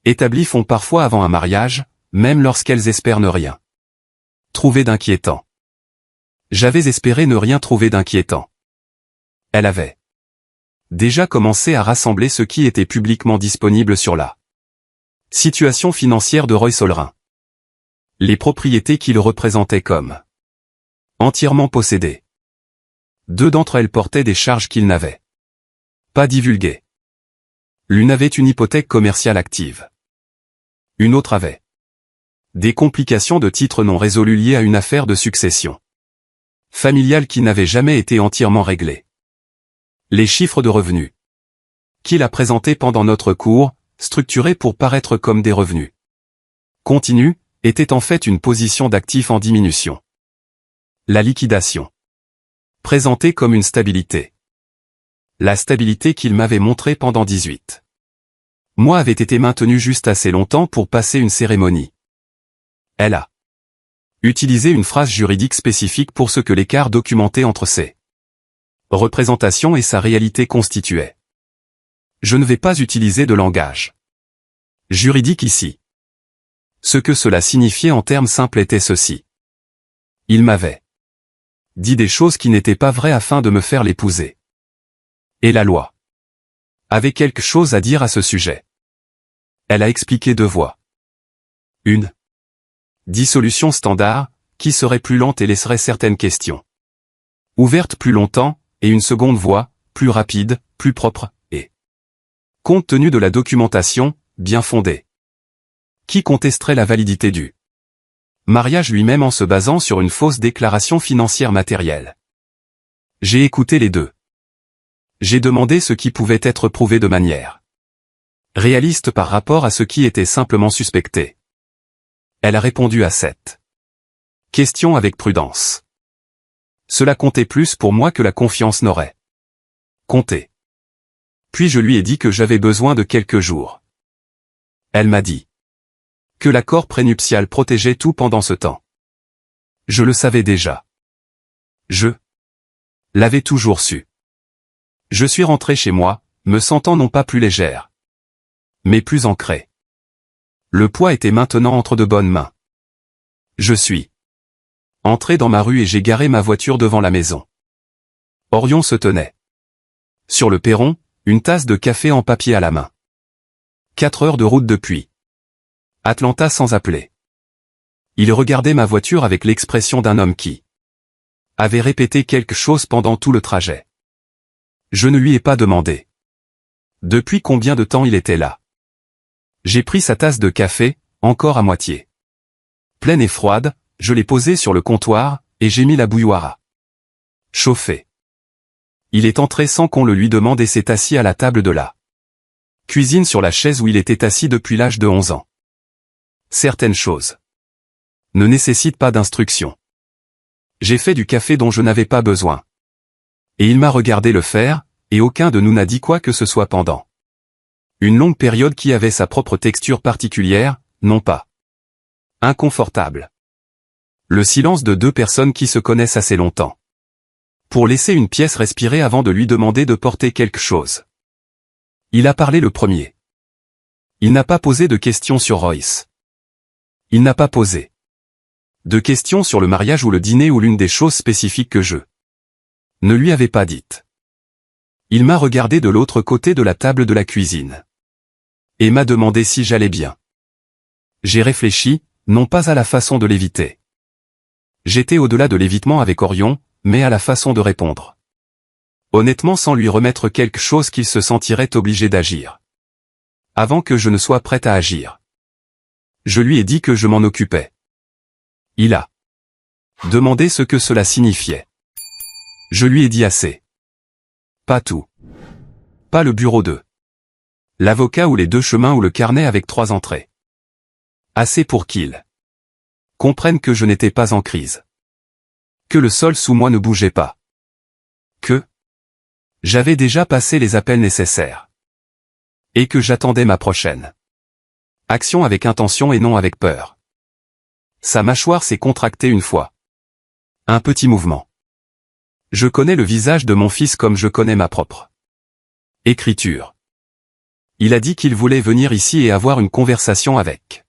établies font parfois avant un mariage, même lorsqu'elles espèrent ne rien trouver d'inquiétant. J'avais espéré ne rien trouver d'inquiétant. Elle avait déjà commencé à rassembler ce qui était publiquement disponible sur la situation financière de Royce Olerin. Les propriétés qu'il représentait comme entièrement possédées. 2 d'entre elles portaient des charges qu'il n'avait pas divulguées. L'une avait une hypothèque commerciale active. Une autre avait des complications de titres non résolues liées à une affaire de succession familiale qui n'avait jamais été entièrement réglée. Les chiffres de revenus qu'il a présentés pendant notre cours, structurés pour paraître comme des revenus continus, étaient en fait une position d'actifs en diminution. La liquidation présentée comme une stabilité. La stabilité qu'il m'avait montrée pendant 18 mois avait été maintenue juste assez longtemps pour passer une cérémonie. Elle a utilisé une phrase juridique spécifique pour ce que l'écart documenté entre ses représentations et sa réalité constituait. Je ne vais pas utiliser de langage juridique ici. Ce que cela signifiait en termes simples était ceci. Il m'avait dit des choses qui n'étaient pas vraies afin de me faire l'épouser. Et la loi avait quelque chose à dire à ce sujet. Elle a expliqué 2 voies. Une dissolution standard, qui serait plus lente et laisserait certaines questions ouvertes plus longtemps, et une seconde voie, plus rapide, plus propre, et compte tenu de la documentation, bien fondée, qui contesterait la validité du mariage lui-même en se basant sur une fausse déclaration financière matérielle. J'ai écouté les 2. J'ai demandé ce qui pouvait être prouvé de manière réaliste par rapport à ce qui était simplement suspecté. Elle a répondu à cette question avec prudence. Cela comptait plus pour moi que la confiance n'aurait compté. Puis je lui ai dit que j'avais besoin de quelques jours. Elle m'a dit que l'accord prénuptial protégeait tout pendant ce temps. Je le savais déjà. Je l'avais toujours su. Je suis rentré chez moi, me sentant non pas plus légère, mais plus ancrée. Le poids était maintenant entre de bonnes mains. Je suis entré dans ma rue et j'ai garé ma voiture devant la maison. Orion se tenait sur le perron, une tasse de café en papier à la main. 4 heures de route depuis Atlanta sans appeler. Il regardait ma voiture avec l'expression d'un homme qui avait répété quelque chose pendant tout le trajet. Je ne lui ai pas demandé depuis combien de temps il était là. J'ai pris sa tasse de café, encore à moitié pleine et froide, je l'ai posée sur le comptoir, et j'ai mis la bouilloire à chauffer. Il est entré sans qu'on le lui demande et s'est assis à la table de la cuisine sur la chaise où il était assis depuis l'âge de 11 ans. Certaines choses ne nécessitent pas d'instruction. J'ai fait du café dont je n'avais pas besoin. Et il m'a regardé le faire, et aucun de nous n'a dit quoi que ce soit pendant une longue période qui avait sa propre texture particulière, non pas inconfortable. Le silence de 2 personnes qui se connaissent assez longtemps pour laisser une pièce respirer avant de lui demander de porter quelque chose. Il a parlé le premier. Il n'a pas posé de questions sur Royce. Il n'a pas posé de questions sur le mariage ou le dîner ou l'une des choses spécifiques que je ne lui avais pas dites. Il m'a regardé de l'autre côté de la table de la cuisine et m'a demandé si j'allais bien. J'ai réfléchi, non pas à la façon de l'éviter. J'étais au-delà de l'évitement avec Orion, mais à la façon de répondre. Honnêtement sans lui remettre quelque chose qu'il se sentirait obligé d'agir. Avant que je ne sois prête à agir. Je lui ai dit que je m'en occupais. Il a demandé ce que cela signifiait. Je lui ai dit assez. Pas tout. Pas le bureau 2. L'avocat ou les 2 chemins ou le carnet avec 3 entrées. Assez pour qu'il comprenne que je n'étais pas en crise. Que le sol sous moi ne bougeait pas. Que j'avais déjà passé les appels nécessaires. Et que j'attendais ma prochaine action avec intention et non avec peur. Sa mâchoire s'est contractée une fois. Un petit mouvement. Je connais le visage de mon fils comme je connais ma propre écriture. Il a dit qu'il voulait venir ici et avoir une conversation avec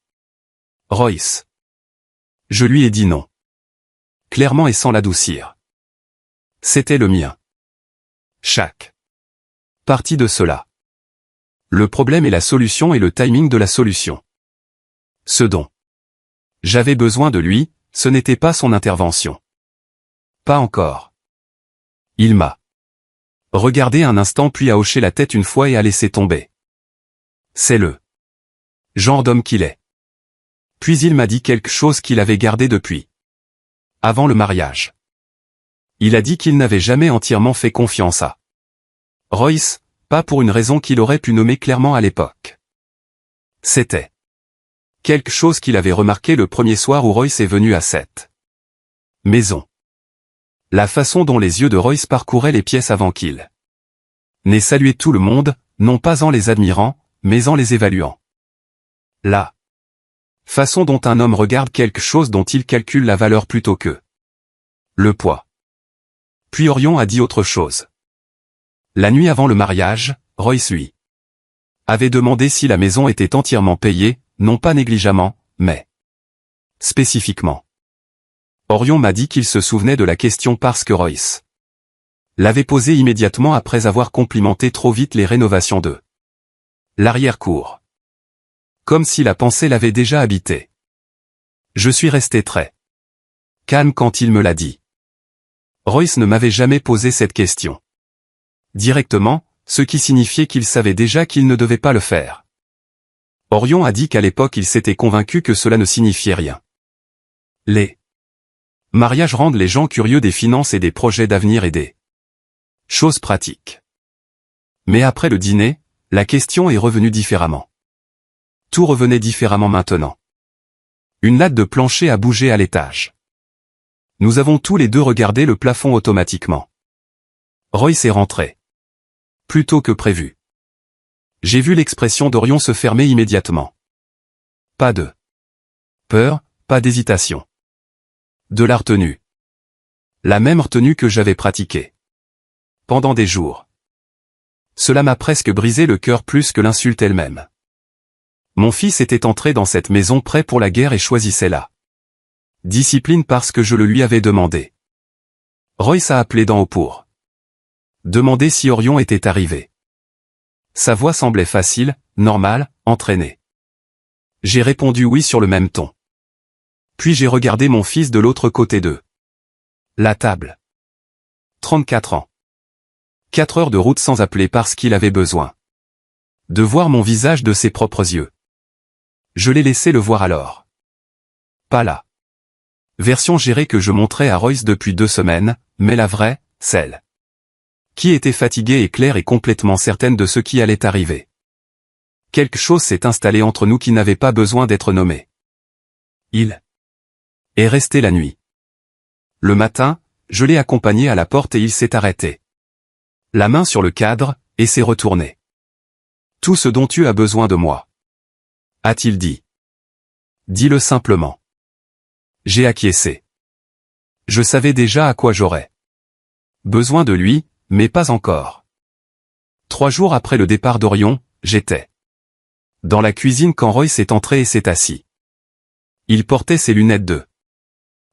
Royce. Je lui ai dit non. Clairement et sans l'adoucir. C'était le mien. Chaque partie de cela. Le problème est la solution et le timing de la solution. Ce dont j'avais besoin de lui, ce n'était pas son intervention. Pas encore. Il m'a regardé un instant puis a hoché la tête une fois et a laissé tomber. C'est le genre d'homme qu'il est. Puis il m'a dit quelque chose qu'il avait gardé depuis avant le mariage. Il a dit qu'il n'avait jamais entièrement fait confiance à Royce, pas pour une raison qu'il aurait pu nommer clairement à l'époque. C'était quelque chose qu'il avait remarqué le premier soir où Royce est venu à cette maison. La façon dont les yeux de Royce parcouraient les pièces avant qu'il n'ait salué tout le monde, non pas en les admirant, mais en les évaluant. La façon dont un homme regarde quelque chose dont il calcule la valeur plutôt que le poids. Puis Orion a dit autre chose. La nuit avant le mariage, Royce lui avait demandé si la maison était entièrement payée, non pas négligemment, mais spécifiquement. Orion m'a dit qu'il se souvenait de la question parce que Royce l'avait posée immédiatement après avoir complimenté trop vite les rénovations de l'arrière-cour. Comme si la pensée l'avait déjà habité. Je suis resté très calme quand il me l'a dit. Royce ne m'avait jamais posé cette question directement, ce qui signifiait qu'il savait déjà qu'il ne devait pas le faire. Orion a dit qu'à l'époque il s'était convaincu que cela ne signifiait rien. Les mariages rendent les gens curieux des finances et des projets d'avenir et des choses pratiques. Mais après le dîner, la question est revenue différemment. Tout revenait différemment maintenant. Une latte de plancher a bougé à l'étage. Nous avons tous les deux regardé le plafond automatiquement. Royce est rentré. Plus tôt que prévu. J'ai vu l'expression d'Orion se fermer immédiatement. Pas de peur, pas d'hésitation. De la retenue. La même retenue que j'avais pratiquée. Pendant des jours. Cela m'a presque brisé le cœur plus que l'insulte elle-même. Mon fils était entré dans cette maison prêt pour la guerre et choisissait la discipline parce que je le lui avais demandé. Royce a appelé d'en haut pour demander si Orion était arrivé. Sa voix semblait facile, normale, entraînée. J'ai répondu oui sur le même ton. Puis j'ai regardé mon fils de l'autre côté de la table. 34 ans. 4 heures de route sans appeler parce qu'il avait besoin de voir mon visage de ses propres yeux. Je l'ai laissé le voir alors. Pas la version gérée que je montrais à Royce depuis 2 semaines, mais la vraie, celle qui était fatiguée et claire et complètement certaine de ce qui allait arriver. Quelque chose s'est installé entre nous qui n'avait pas besoin d'être nommé. Il est resté la nuit. Le matin, je l'ai accompagné à la porte et il s'est arrêté. La main sur le cadre, et s'est retourné. Tout ce dont tu as besoin de moi. A-t-il dit. Dis-le simplement. J'ai acquiescé. Je savais déjà à quoi j'aurais besoin de lui, mais pas encore. 3 jours après le départ d'Orion, j'étais dans la cuisine quand Royce est entré et s'est assis. Il portait ses lunettes de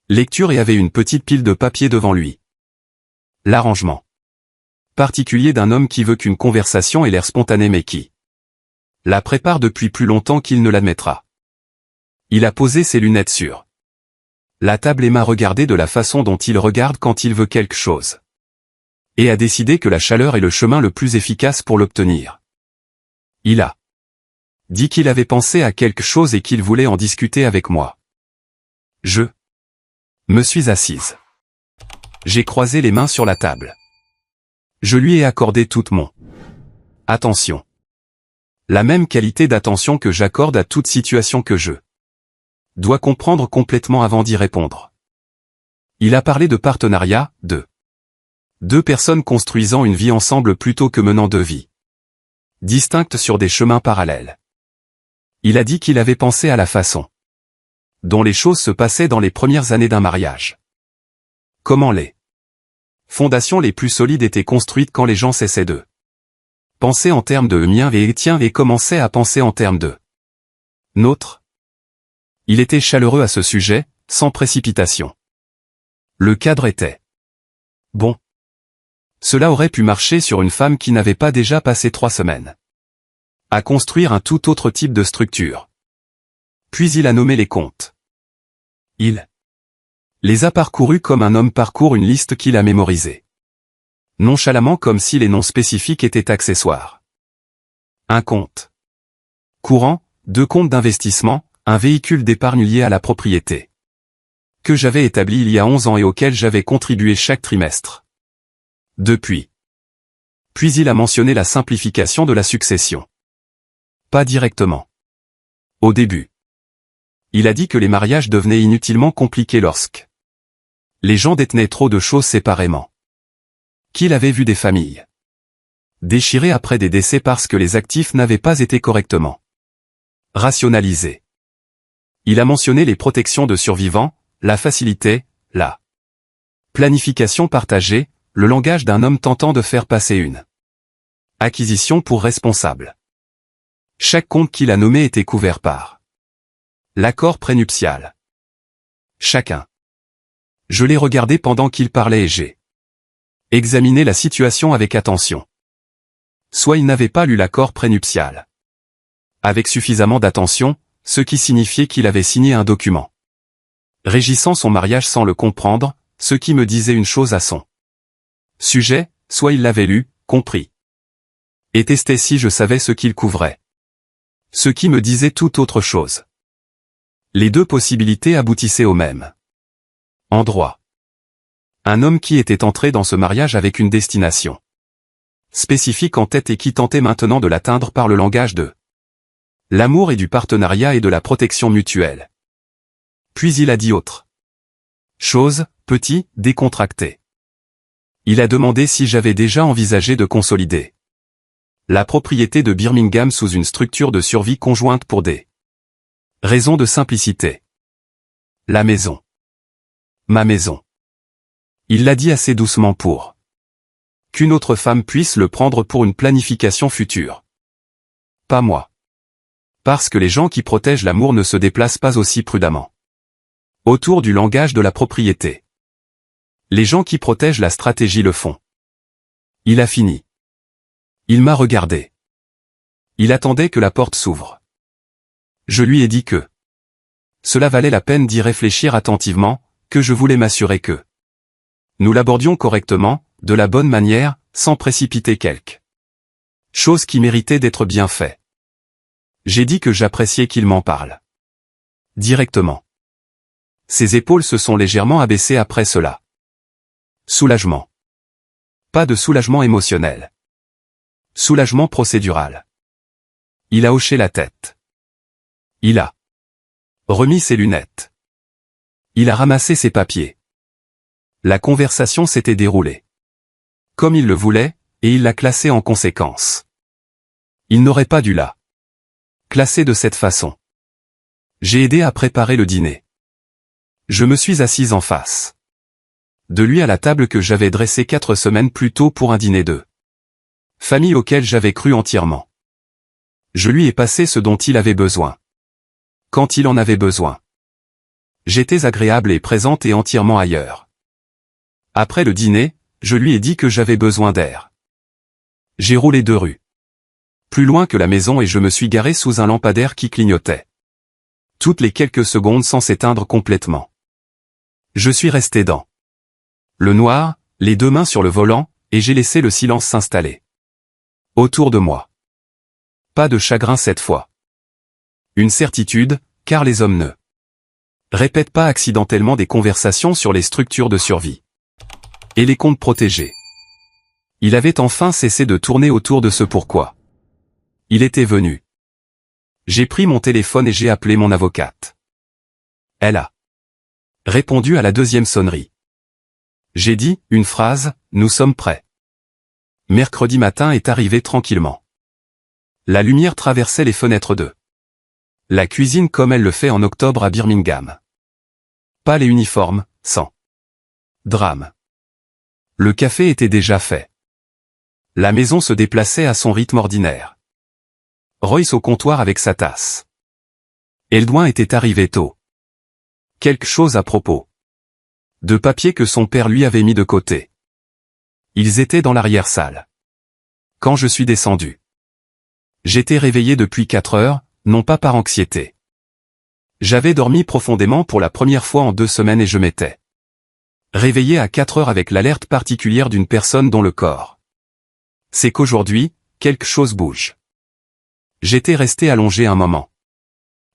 lecture et avait une petite pile de papier devant lui. L'arrangement particulier d'un homme qui veut qu'une conversation ait l'air spontanée mais qui la prépare depuis plus longtemps qu'il ne l'admettra. Il a posé ses lunettes sur la table et m'a regardé de la façon dont il regarde quand il veut quelque chose. Et a décidé que la chaleur est le chemin le plus efficace pour l'obtenir. Il a Dit qu'il avait pensé à quelque chose et qu'il voulait en discuter avec moi. Je me suis assise. J'ai croisé les mains sur la table. Je lui ai accordé toute mon attention. La même qualité d'attention que j'accorde à toute situation que je dois comprendre complètement avant d'y répondre. Il a parlé de partenariat, de deux personnes construisant une vie ensemble plutôt que menant deux vies distinctes sur des chemins parallèles. Il a dit qu'il avait pensé à la façon dont les choses se passaient dans les premières années d'un mariage. Comment les fondations les plus solides étaient construites quand les gens cessaient de penser en termes de mien et tien et commençaient à penser en termes de nôtre. Il était chaleureux à ce sujet, sans précipitation. Le cadre était bon. Cela aurait pu marcher sur une femme qui n'avait pas déjà passé 3 semaines à construire un tout autre type de structure. Puis il a nommé les comptes. Il les a parcourus comme un homme parcourt une liste qu'il a mémorisée. Nonchalamment comme si les noms spécifiques étaient accessoires. Un compte courant, 2 comptes d'investissement, un véhicule d'épargne lié à la propriété que j'avais établi il y a 11 ans et auquel j'avais contribué chaque trimestre. Depuis. Puis il a mentionné la simplification de la succession. Pas directement. Au début. Il a dit que les mariages devenaient inutilement compliqués lorsque les gens détenaient trop de choses séparément. Qu'il avait vu des familles déchirées après des décès parce que les actifs n'avaient pas été correctement rationalisés. Il a mentionné les protections de survivants, la facilité, la planification partagée, le langage d'un homme tentant de faire passer une acquisition pour responsable. Chaque compte qu'il a nommé était couvert par l'accord prénuptial. Chacun. Je l'ai regardé pendant qu'il parlait et j'ai examiné la situation avec attention. Soit il n'avait pas lu l'accord prénuptial avec suffisamment d'attention, ce qui signifiait qu'il avait signé un document régissant son mariage sans le comprendre, ce qui me disait une chose à son sujet, soit il l'avait lu, compris et testé si je savais ce qu'il couvrait. Ce qui me disait tout autre chose. Les deux possibilités aboutissaient au même endroit. Un homme qui était entré dans ce mariage avec une destination spécifique en tête et qui tentait maintenant de l'atteindre par le langage de l'amour et du partenariat et de la protection mutuelle. Puis il a dit autre chose, petit, décontracté. Il a demandé si j'avais déjà envisagé de consolider la propriété de Birmingham sous une structure de survie conjointe pour des raisons de simplicité. La maison. Ma maison. Il l'a dit assez doucement pour qu'une autre femme puisse le prendre pour une planification future. Pas moi. Parce que les gens qui protègent l'amour ne se déplacent pas aussi prudemment autour du langage de la propriété. Les gens qui protègent la stratégie le font. Il a fini. Il m'a regardé. Il attendait que la porte s'ouvre. Je lui ai dit que cela valait la peine d'y réfléchir attentivement, que je voulais m'assurer que nous l'abordions correctement, de la bonne manière, sans précipiter quelque chose qui méritait d'être bien fait. J'ai dit que j'appréciais qu'il m'en parle directement. Ses épaules se sont légèrement abaissées après cela. Soulagement. Pas de soulagement émotionnel. Soulagement procédural. Il a hoché la tête. Il a remis ses lunettes. Il a ramassé ses papiers. La conversation s'était déroulée comme il le voulait, et il l'a classée en conséquence. Il n'aurait pas dû la classer de cette façon. J'ai aidé à préparer le dîner. Je me suis assise en face de lui à la table que j'avais dressée 4 semaines plus tôt pour un dîner de famille auquel j'avais cru entièrement. Je lui ai passé ce dont il avait besoin. Quand il en avait besoin. J'étais agréable et présente et entièrement ailleurs. Après le dîner, je lui ai dit que j'avais besoin d'air. J'ai roulé 2 rues plus loin que la maison et je me suis garé sous un lampadaire qui clignotait toutes les quelques secondes sans s'éteindre complètement. Je suis resté dans le noir, les 2 mains sur le volant, et j'ai laissé le silence s'installer autour de moi. Pas de chagrin cette fois. Une certitude, car les hommes ne répètent pas accidentellement des conversations sur les structures de survie et les comptes protégés. Il avait enfin cessé de tourner autour de ce pourquoi il était venu. J'ai pris mon téléphone et j'ai appelé mon avocate. Elle a répondu à la deuxième sonnerie. J'ai dit, une phrase, nous sommes prêts. Mercredi matin est arrivé tranquillement. La lumière traversait les fenêtres de la cuisine comme elle le fait en octobre à Birmingham. Pas les uniformes, sans drame. Le café était déjà fait. La maison se déplaçait à son rythme ordinaire. Royce au comptoir avec sa tasse. Eldouin était arrivé tôt. Quelque chose à propos de papier que son père lui avait mis de côté. Ils étaient dans l'arrière-salle. Quand je suis descendu, j'étais réveillé depuis 4 heures, non pas par anxiété. J'avais dormi profondément pour la première fois en 2 semaines et je m'étais réveillé à 4 heures avec l'alerte particulière d'une personne dont le corps. C'est qu'aujourd'hui, quelque chose bouge. J'étais resté allongé un moment.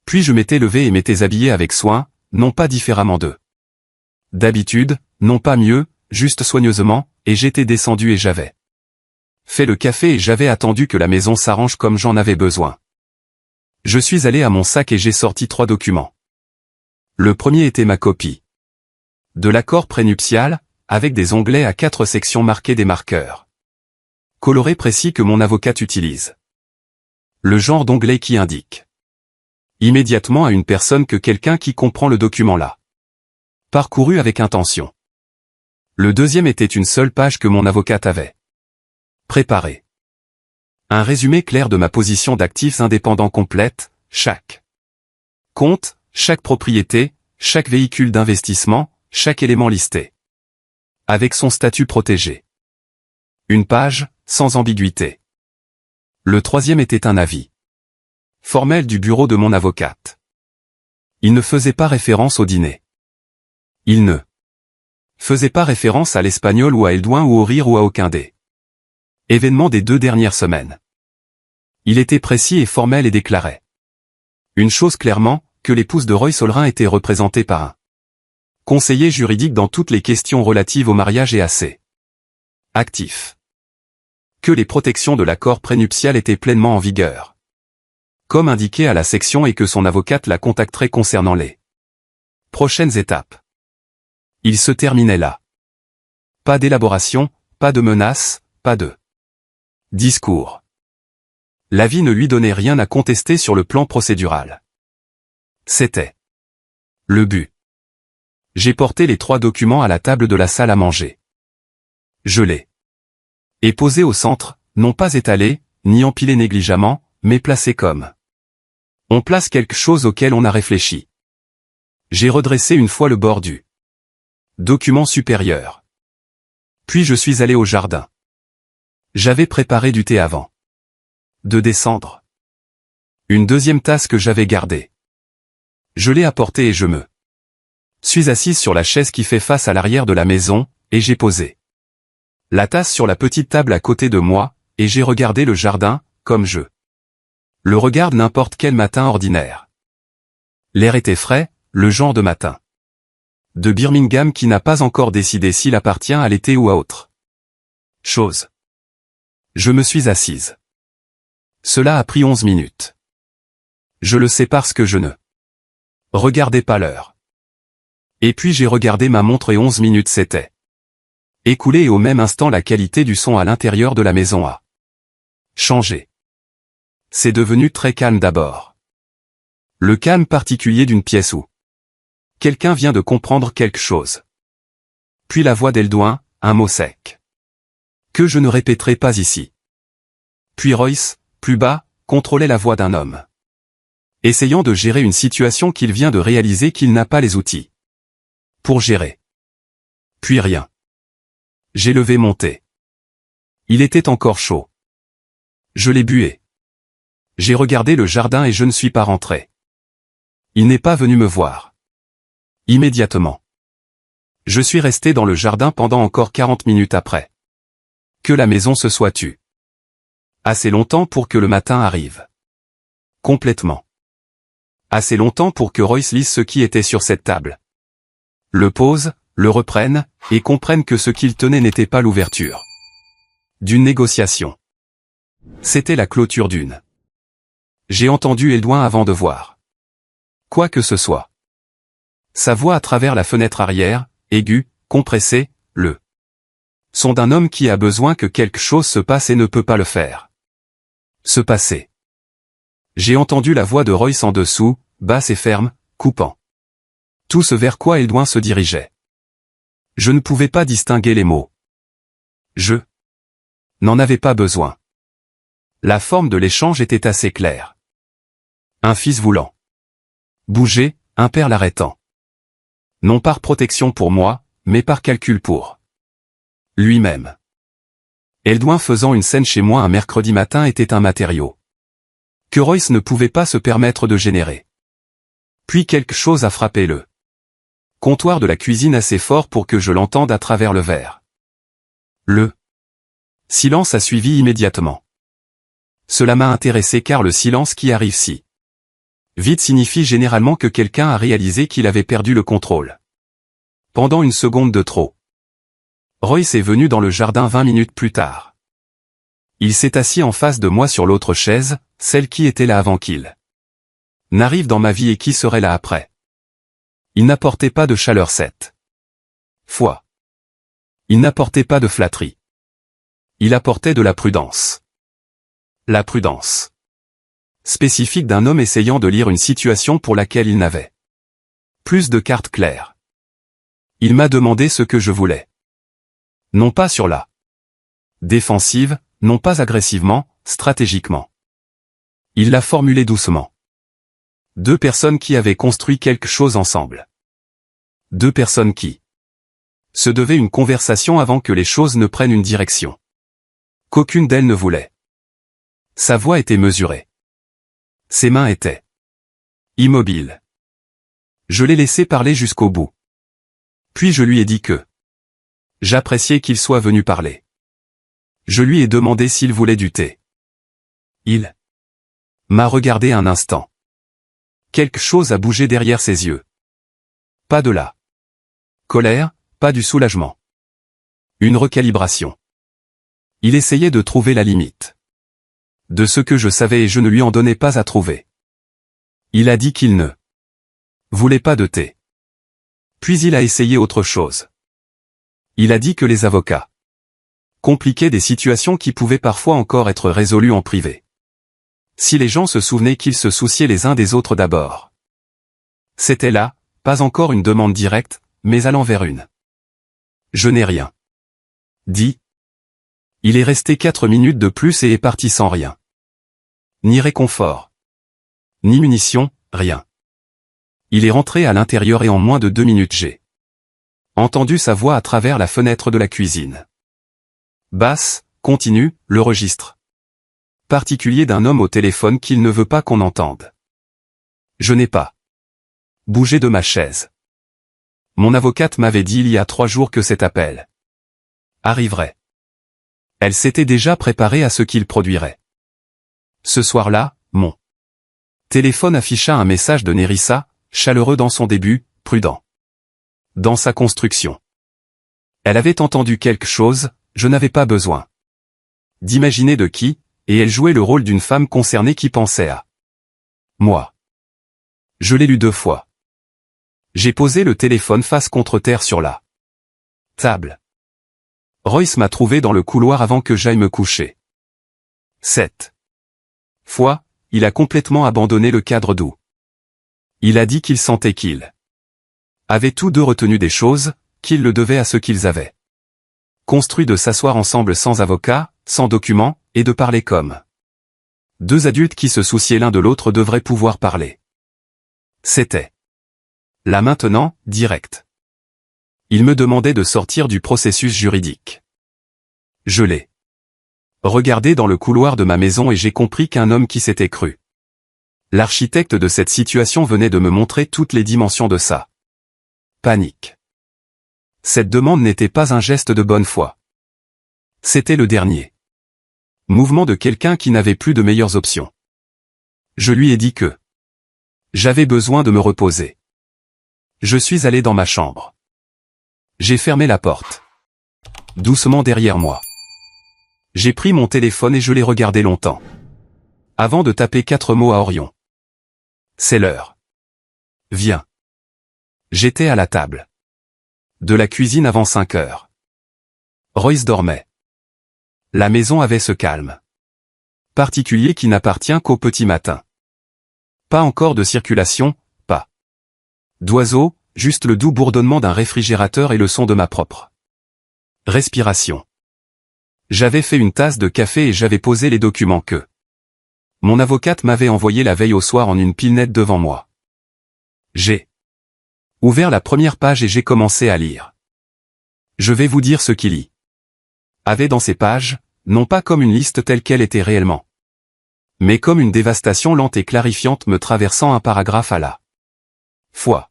Puis je m'étais levé et m'étais habillé avec soin, non pas différemment d'eux. D'habitude, non pas mieux, juste soigneusement, et j'étais descendu et j'avais fait le café et j'avais attendu que la maison s'arrange comme j'en avais besoin. Je suis allé à mon sac et j'ai sorti 3 documents. Le premier était ma copie de l'accord prénuptial, avec des onglets à 4 sections marquées des marqueurs colorés précis que mon avocate utilise. Le genre d'onglet qui indique immédiatement à une personne que quelqu'un qui comprend le document là parcouru avec intention. Le deuxième était une seule page que mon avocate avait préparée. Un résumé clair de ma position d'actifs indépendants complète, chaque compte, chaque propriété, chaque véhicule d'investissement, chaque élément listé. Avec son statut protégé. Une page, sans ambiguïté. Le troisième était un avis formel du bureau de mon avocate. Il ne faisait pas référence au dîner. Il ne faisait pas référence à l'espagnol ou à Eldouin ou au rire ou à aucun des événements des 2 dernières semaines. Il était précis et formel et déclarait une chose clairement, que l'épouse de Royce Olrin était représentée par un conseiller juridique dans toutes les questions relatives au mariage et à ses actifs. Que les protections de l'accord prénuptial étaient pleinement en vigueur, comme indiqué à la section, et que son avocate la contacterait concernant les prochaines étapes. Il se terminait là. Pas d'élaboration, pas de menaces, pas de discours. L'avis ne lui donnait rien à contester sur le plan procédural. C'était le but. J'ai porté les 3 documents à la table de la salle à manger. Je les ai posés au centre, non pas étalés, ni empilés négligemment, mais placés comme on place quelque chose auquel on a réfléchi. J'ai redressé une fois le bord du document supérieur. Puis je suis allé au jardin. J'avais préparé du thé avant de descendre. Une deuxième tasse que j'avais gardée. Je l'ai apportée et je me suis assise sur la chaise qui fait face à l'arrière de la maison, et j'ai posé la tasse sur la petite table à côté de moi, et j'ai regardé le jardin, comme je le regarde n'importe quel matin ordinaire. L'air était frais, le genre de matin de Birmingham qui n'a pas encore décidé s'il appartient à l'été ou à autre chose. Je me suis assise. Cela a pris 11 minutes. Je le sais parce que je ne regardais pas l'heure. Et puis j'ai regardé ma montre et 11 minutes s'étaient écoulées et au même instant la qualité du son à l'intérieur de la maison a changé. C'est devenu très calme d'abord. Le calme particulier d'une pièce où quelqu'un vient de comprendre quelque chose. Puis la voix d'Eldouin, un mot sec que je ne répéterai pas ici. Puis Royce, plus bas, contrôlait la voix d'un homme essayant de gérer une situation qu'il vient de réaliser qu'il n'a pas les outils pour gérer. Puis rien. J'ai levé mon thé. Il était encore chaud. Je l'ai bué. J'ai regardé le jardin et je ne suis pas rentré. Il n'est pas venu me voir. Immédiatement. Je suis resté dans le jardin pendant encore 40 minutes après que la maison se soit tue. Assez longtemps pour que le matin arrive. Complètement. Assez longtemps pour que Royce lise ce qui était sur cette table. Le pose, le reprenne, et comprenne que ce qu'il tenait n'était pas l'ouverture d'une négociation. C'était la clôture d'une. J'ai entendu Eldouin avant de voir quoi que ce soit. Sa voix à travers la fenêtre arrière, aiguë, compressée, le son d'un homme qui a besoin que quelque chose se passe et ne peut pas le faire se passer. J'ai entendu la voix de Royce en dessous, basse et ferme, coupant tout ce vers quoi Eldouin se dirigeait. Je ne pouvais pas distinguer les mots. Je n'en avais pas besoin. La forme de l'échange était assez claire. Un fils voulant bouger, un père l'arrêtant. Non par protection pour moi, mais par calcul pour lui-même. Eldouin faisant une scène chez moi un mercredi matin était un matériau que Royce ne pouvait pas se permettre de générer. Puis quelque chose a frappé le comptoir de la cuisine assez fort pour que je l'entende à travers le verre. Le silence a suivi immédiatement. Cela m'a intéressé car le silence qui arrive si vite signifie généralement que quelqu'un a réalisé qu'il avait perdu le contrôle. Pendant une seconde de trop. Royce est venu dans le jardin 20 minutes plus tard. Il s'est assis en face de moi sur l'autre chaise, celle qui était là avant qu'il n'arrive dans ma vie et qui serait là après. Il n'apportait pas de chaleur cette fois. Il n'apportait pas de flatterie. Il apportait de la prudence. La prudence spécifique d'un homme essayant de lire une situation pour laquelle il n'avait plus de cartes claires. Il m'a demandé ce que je voulais. Non pas sur la défensive, non pas agressivement, stratégiquement. Il l'a formulé doucement. Deux personnes qui avaient construit quelque chose ensemble. Deux personnes qui se devaient une conversation avant que les choses ne prennent une direction qu'aucune d'elles ne voulait. Sa voix était mesurée. Ses mains étaient immobiles. Je l'ai laissé parler jusqu'au bout. Puis je lui ai dit que j'appréciais qu'il soit venu parler. Je lui ai demandé s'il voulait du thé. Il m'a regardé un instant. Quelque chose a bougé derrière ses yeux. Pas de la colère, pas du soulagement. Une recalibration. Il essayait de trouver la limite de ce que je savais et je ne lui en donnais pas à trouver. Il a dit qu'il ne voulait pas de thé. Puis il a essayé autre chose. Il a dit que les avocats compliquaient des situations qui pouvaient parfois encore être résolues en privé. Si les gens se souvenaient qu'ils se souciaient les uns des autres d'abord. C'était là, pas encore une demande directe, mais allant vers une. Je n'ai rien dit. Il est resté 4 minutes de plus et est parti sans rien. Ni réconfort. Ni munitions, rien. Il est rentré à l'intérieur et en moins de 2 minutes j'ai entendu sa voix à travers la fenêtre de la cuisine. Basse, continue, le registre particulier d'un homme au téléphone qu'il ne veut pas qu'on entende. Je n'ai pas bougé de ma chaise. Mon avocate m'avait dit il y a 3 jours que cet appel arriverait. Elle s'était déjà préparée à ce qu'il produirait. Ce soir-là, mon téléphone afficha un message de Nerissa, chaleureux dans son début, prudent dans sa construction. Elle avait entendu quelque chose, je n'avais pas besoin d'imaginer de qui, et elle jouait le rôle d'une femme concernée qui pensait à moi. Je l'ai lu 2 fois. J'ai posé le téléphone face contre terre sur la table. Royce m'a trouvé dans le couloir avant que j'aille me coucher. Cette fois, il a complètement abandonné le cadre doux. Il a dit qu'il sentait qu'ils avaient tous deux retenu des choses, qu'ils le devaient à ce qu'ils avaient construit de s'asseoir ensemble sans avocat, sans document, et de parler comme 2 adultes qui se souciaient l'un de l'autre devraient pouvoir parler. C'était là maintenant, direct. Il me demandait de sortir du processus juridique. Je l'ai regardé dans le couloir de ma maison et j'ai compris qu'un homme qui s'était cru l'architecte de cette situation venait de me montrer toutes les dimensions de ça. Panique. Cette demande n'était pas un geste de bonne foi. C'était le dernier mouvement de quelqu'un qui n'avait plus de meilleures options. Je lui ai dit que J'avais besoin de me reposer. Je suis allé dans ma chambre. J'ai fermé la porte. Doucement derrière moi. J'ai pris mon téléphone et je l'ai regardé longtemps. Avant de taper 4 mots à Orion. C'est l'heure. Viens. J'étais à la table. De la cuisine avant 5 heures. Royce dormait. La maison avait ce calme particulier qui n'appartient qu'au petit matin. Pas encore de circulation, pas d'oiseaux, juste le doux bourdonnement d'un réfrigérateur et le son de ma propre respiration. J'avais fait une tasse de café et j'avais posé les documents que mon avocate m'avait envoyés la veille au soir en une pile nette devant moi. J'ai ouvert la première page et j'ai commencé à lire. Je vais vous dire ce qu'il y avait dans ces pages, non pas comme une liste telle qu'elle était réellement, mais comme une dévastation lente et clarifiante me traversant un paragraphe à la fois.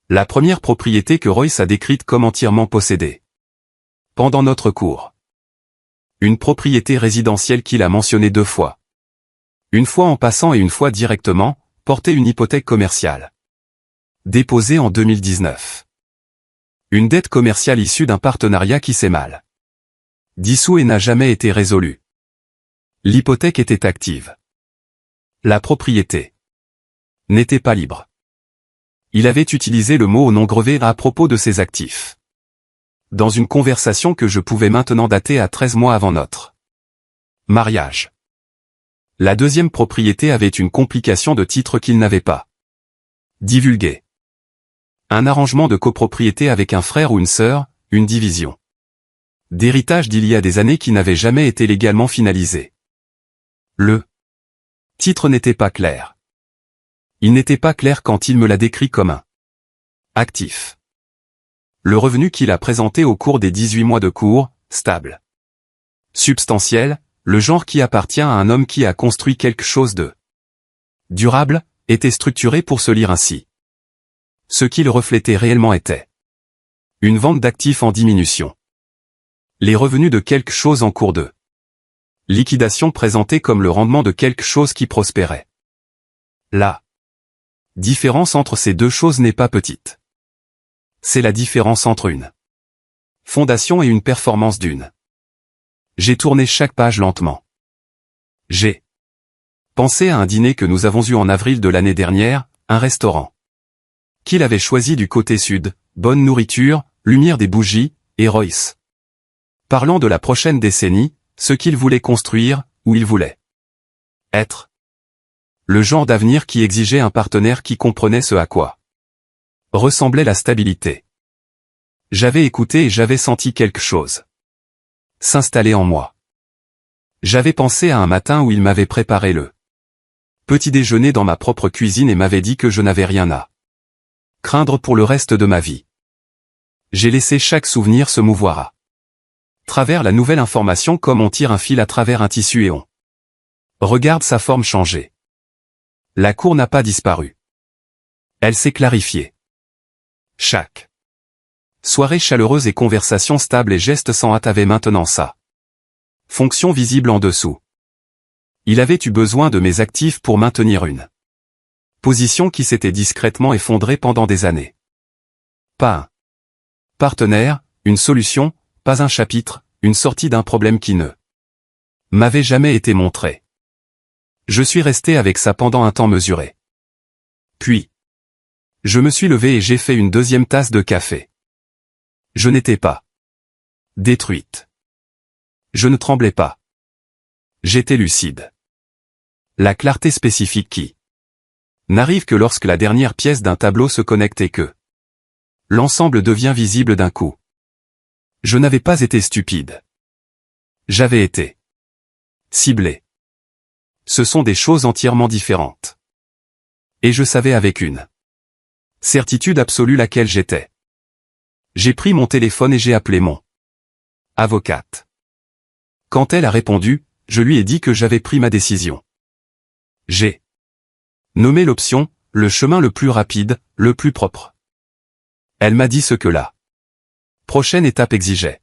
La première propriété que Royce a décrite comme entièrement possédée pendant notre cours. Une propriété résidentielle qu'il a mentionnée 2 fois. Une fois en passant et une fois directement, portait une hypothèque commerciale. Déposée en 2019. Une dette commerciale issue d'un partenariat qui s'est mal dissous et n'a jamais été résolu. L'hypothèque était active. La propriété n'était pas libre. Il avait utilisé le mot au nom grevé à propos de ses actifs. Dans une conversation que je pouvais maintenant dater à 13 mois avant notre mariage. La deuxième propriété avait une complication de titre qu'il n'avait pas divulguée. Un arrangement de copropriété avec un frère ou une sœur, une division d'héritage d'il y a des années qui n'avait jamais été légalement finalisé. Le titre n'était pas clair. Il n'était pas clair quand il me l'a décrit comme un actif. Le revenu qu'il a présenté au cours des 18 mois de cours, stable, substantiel, le genre qui appartient à un homme qui a construit quelque chose de durable, était structuré pour se lire ainsi. Ce qu'il reflétait réellement était une vente d'actifs en diminution. Les revenus de quelque chose en cours de liquidation présentés comme le rendement de quelque chose qui prospérait. La différence entre ces deux choses n'est pas petite. C'est la différence entre une fondation et une performance d'une. J'ai tourné chaque page lentement. J'ai pensé à un dîner que nous avons eu en avril de l'année dernière, un restaurant qu'il avait choisi du côté sud, bonne nourriture, lumière des bougies, et Royce parlant de la prochaine décennie, ce qu'il voulait construire, où il voulait être. Le genre d'avenir qui exigeait un partenaire qui comprenait ce à quoi ressemblait la stabilité. J'avais écouté et j'avais senti quelque chose s'installer en moi. J'avais pensé à un matin où il m'avait préparé le petit déjeuner dans ma propre cuisine et m'avait dit que je n'avais rien à craindre pour le reste de ma vie. J'ai laissé chaque souvenir se mouvoir à travers la nouvelle information comme on tire un fil à travers un tissu et on regarde sa forme changer. La cour n'a pas disparu. Elle s'est clarifiée. Chaque soirée chaleureuse et conversation stable et gestes sans hâte avaient maintenant sa fonction visible en dessous. Il avait eu besoin de mes actifs pour maintenir une position qui s'était discrètement effondrée pendant des années. Pas un partenaire, une solution, pas un chapitre, une sortie d'un problème qui ne m'avait jamais été montré. Je suis resté avec ça pendant un temps mesuré. Puis, je me suis levé et j'ai fait une deuxième tasse de café. Je n'étais pas détruite. Je ne tremblais pas. J'étais lucide. La clarté spécifique qui n'arrive que lorsque la dernière pièce d'un tableau se connecte et que l'ensemble devient visible d'un coup. Je n'avais pas été stupide. J'avais été ciblé. Ce sont des choses entièrement différentes. Et je savais avec une certitude absolue laquelle j'étais. J'ai pris mon téléphone et j'ai appelé mon avocate. Quand elle a répondu, je lui ai dit que j'avais pris ma décision. J'ai nommé l'option, le chemin le plus rapide, le plus propre. Elle m'a dit ce que la prochaine étape exigeait.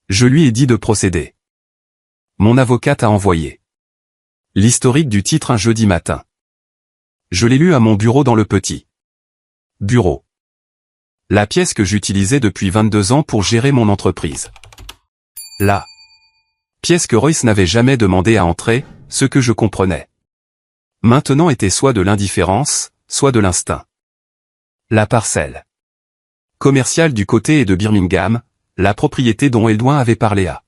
Je lui ai dit de procéder. Mon avocate a envoyé l'historique du titre un jeudi matin. Je l'ai lu à mon bureau dans le petit bureau. La pièce que j'utilisais depuis 22 ans pour gérer mon entreprise. La pièce que Royce n'avait jamais demandé à entrer, ce que je comprenais. Maintenant était soit de l'indifférence, soit de l'instinct. La parcelle commerciale du côté et de Birmingham, la propriété dont Eldouin avait parlé à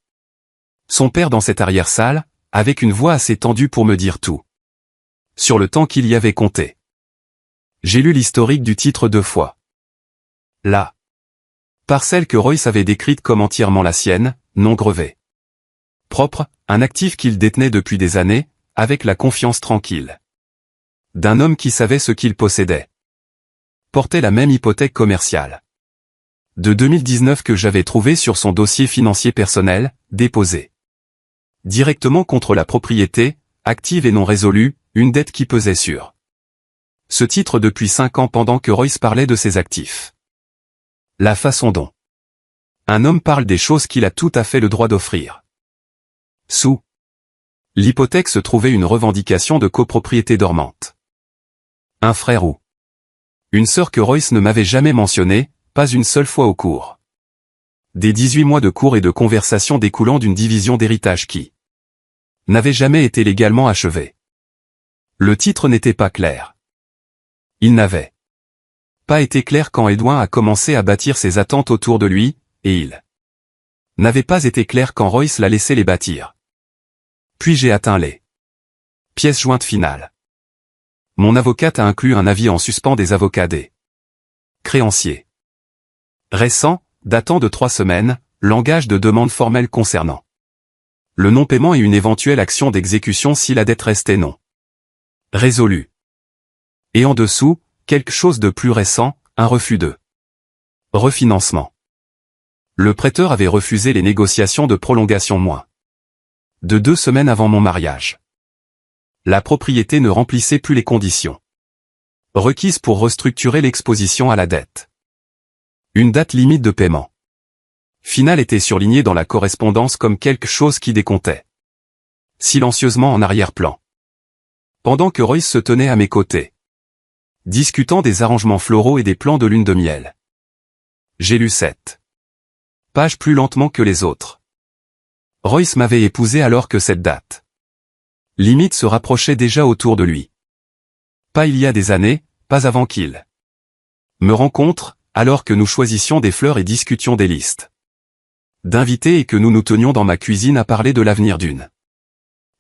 son père dans cette arrière-salle, avec une voix assez tendue pour me dire tout. Sur le temps qu'il y avait compté. J'ai lu l'historique du titre 2 fois. La parcelle que Royce avait décrite comme entièrement la sienne, non grevée. Propre, un actif qu'il détenait depuis des années, avec la confiance tranquille d'un homme qui savait ce qu'il possédait. Portait la même hypothèque commerciale de 2019 que j'avais trouvée sur son dossier financier personnel, déposé directement contre la propriété, active et non résolue, une dette qui pesait sur ce titre depuis 5 ans pendant que Royce parlait de ses actifs. La façon dont un homme parle des choses qu'il a tout à fait le droit d'offrir. Sous l'hypothèque se trouvait une revendication de copropriété dormante. Un frère ou une sœur que Royce ne m'avait jamais mentionné, pas une seule fois au cours des 18 mois de cours et de conversations découlant d'une division d'héritage qui n'avait jamais été légalement achevée. Le titre n'était pas clair. Il n'avait pas été clair quand Eldouin a commencé à bâtir ses attentes autour de lui, et il n'avait pas été clair quand Royce l'a laissé les bâtir. Puis j'ai atteint les pièces jointes finales. Mon avocate a inclus un avis en suspens des avocats des créanciers. Récent, datant de 3 semaines, langage de demande formelle concernant le non-paiement et une éventuelle action d'exécution si la dette restait non résolue. Et en dessous, quelque chose de plus récent, un refus de refinancement. Le prêteur avait refusé les négociations de prolongation moins de 2 semaines avant mon mariage. La propriété ne remplissait plus les conditions requises pour restructurer l'exposition à la dette. Une date limite de paiement finale était surlignée dans la correspondance comme quelque chose qui décomptait silencieusement en arrière-plan. Pendant que Royce se tenait à mes côtés, discutant des arrangements floraux et des plans de lune de miel. J'ai lu 7 pages plus lentement que les autres. Royce m'avait épousé alors que cette date limite se rapprochait déjà autour de lui. Pas il y a des années, pas avant qu'il me rencontre, alors que nous choisissions des fleurs et discutions des listes d'invités et que nous nous tenions dans ma cuisine à parler de l'avenir d'une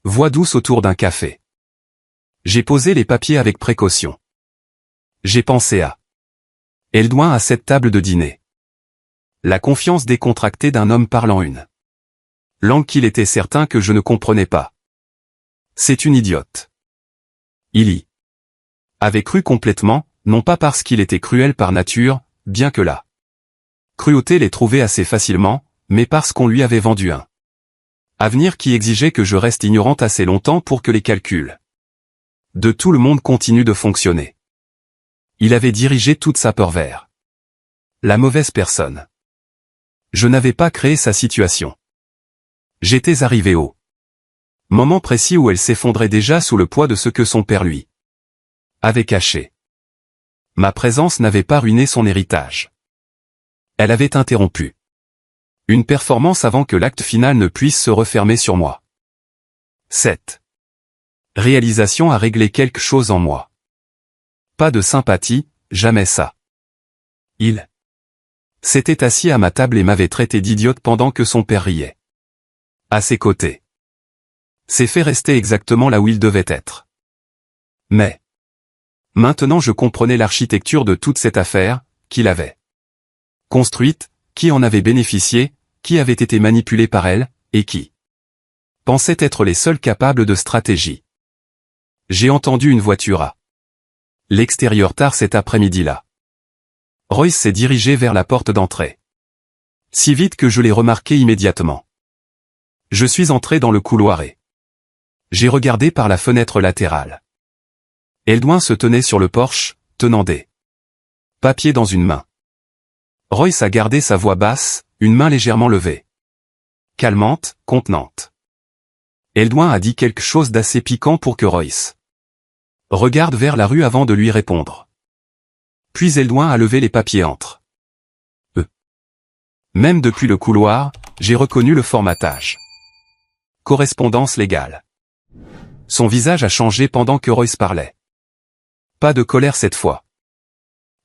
voix douce autour d'un café. J'ai posé les papiers avec précaution. J'ai pensé à Eldouin à cette table de dîner. La confiance décontractée d'un homme parlant une langue qu'il était certain que je ne comprenais pas. C'est une idiote. Il y avait cru complètement, non pas parce qu'il était cruel par nature, bien que la cruauté l'ait trouvé assez facilement, mais parce qu'on lui avait vendu un avenir qui exigeait que je reste ignorante assez longtemps pour que les calculs de tout le monde continuent de fonctionner. Il avait dirigé toute sa peur vers la mauvaise personne. Je n'avais pas créé sa situation. J'étais arrivé au moment précis où elle s'effondrait déjà sous le poids de ce que son père lui avait caché. Ma présence n'avait pas ruiné son héritage. Elle avait interrompu une performance avant que l'acte final ne puisse se refermer sur moi. Cette réalisation a réglé quelque chose en moi. Pas de sympathie, jamais ça. Il s'était assis à ma table et m'avait traité d'idiote pendant que son père riait. À ses côtés. Ses faits restaient exactement là où ils devaient être. Mais maintenant je comprenais l'architecture de toute cette affaire, qu'il avait construite, qui en avait bénéficié, qui avait été manipulé par elle, et qui pensait être les seuls capables de stratégie. J'ai entendu une voiture à l'extérieur tard cet après-midi-là. Royce s'est dirigé vers la porte d'entrée. Si vite que je l'ai remarqué immédiatement. Je suis entré dans le couloir et j'ai regardé par la fenêtre latérale. Eldouin se tenait sur le porche, tenant des papiers dans une main. Royce a gardé sa voix basse, une main légèrement levée. Calmante, contenante. Eldouin a dit quelque chose d'assez piquant pour que Royce Regarde vers la rue avant de lui répondre. Puis Eldouin a levé les papiers entre eux. Même depuis le couloir, j'ai reconnu le formatage. Correspondance légale. Son visage a changé pendant que Royce parlait. Pas de colère cette fois.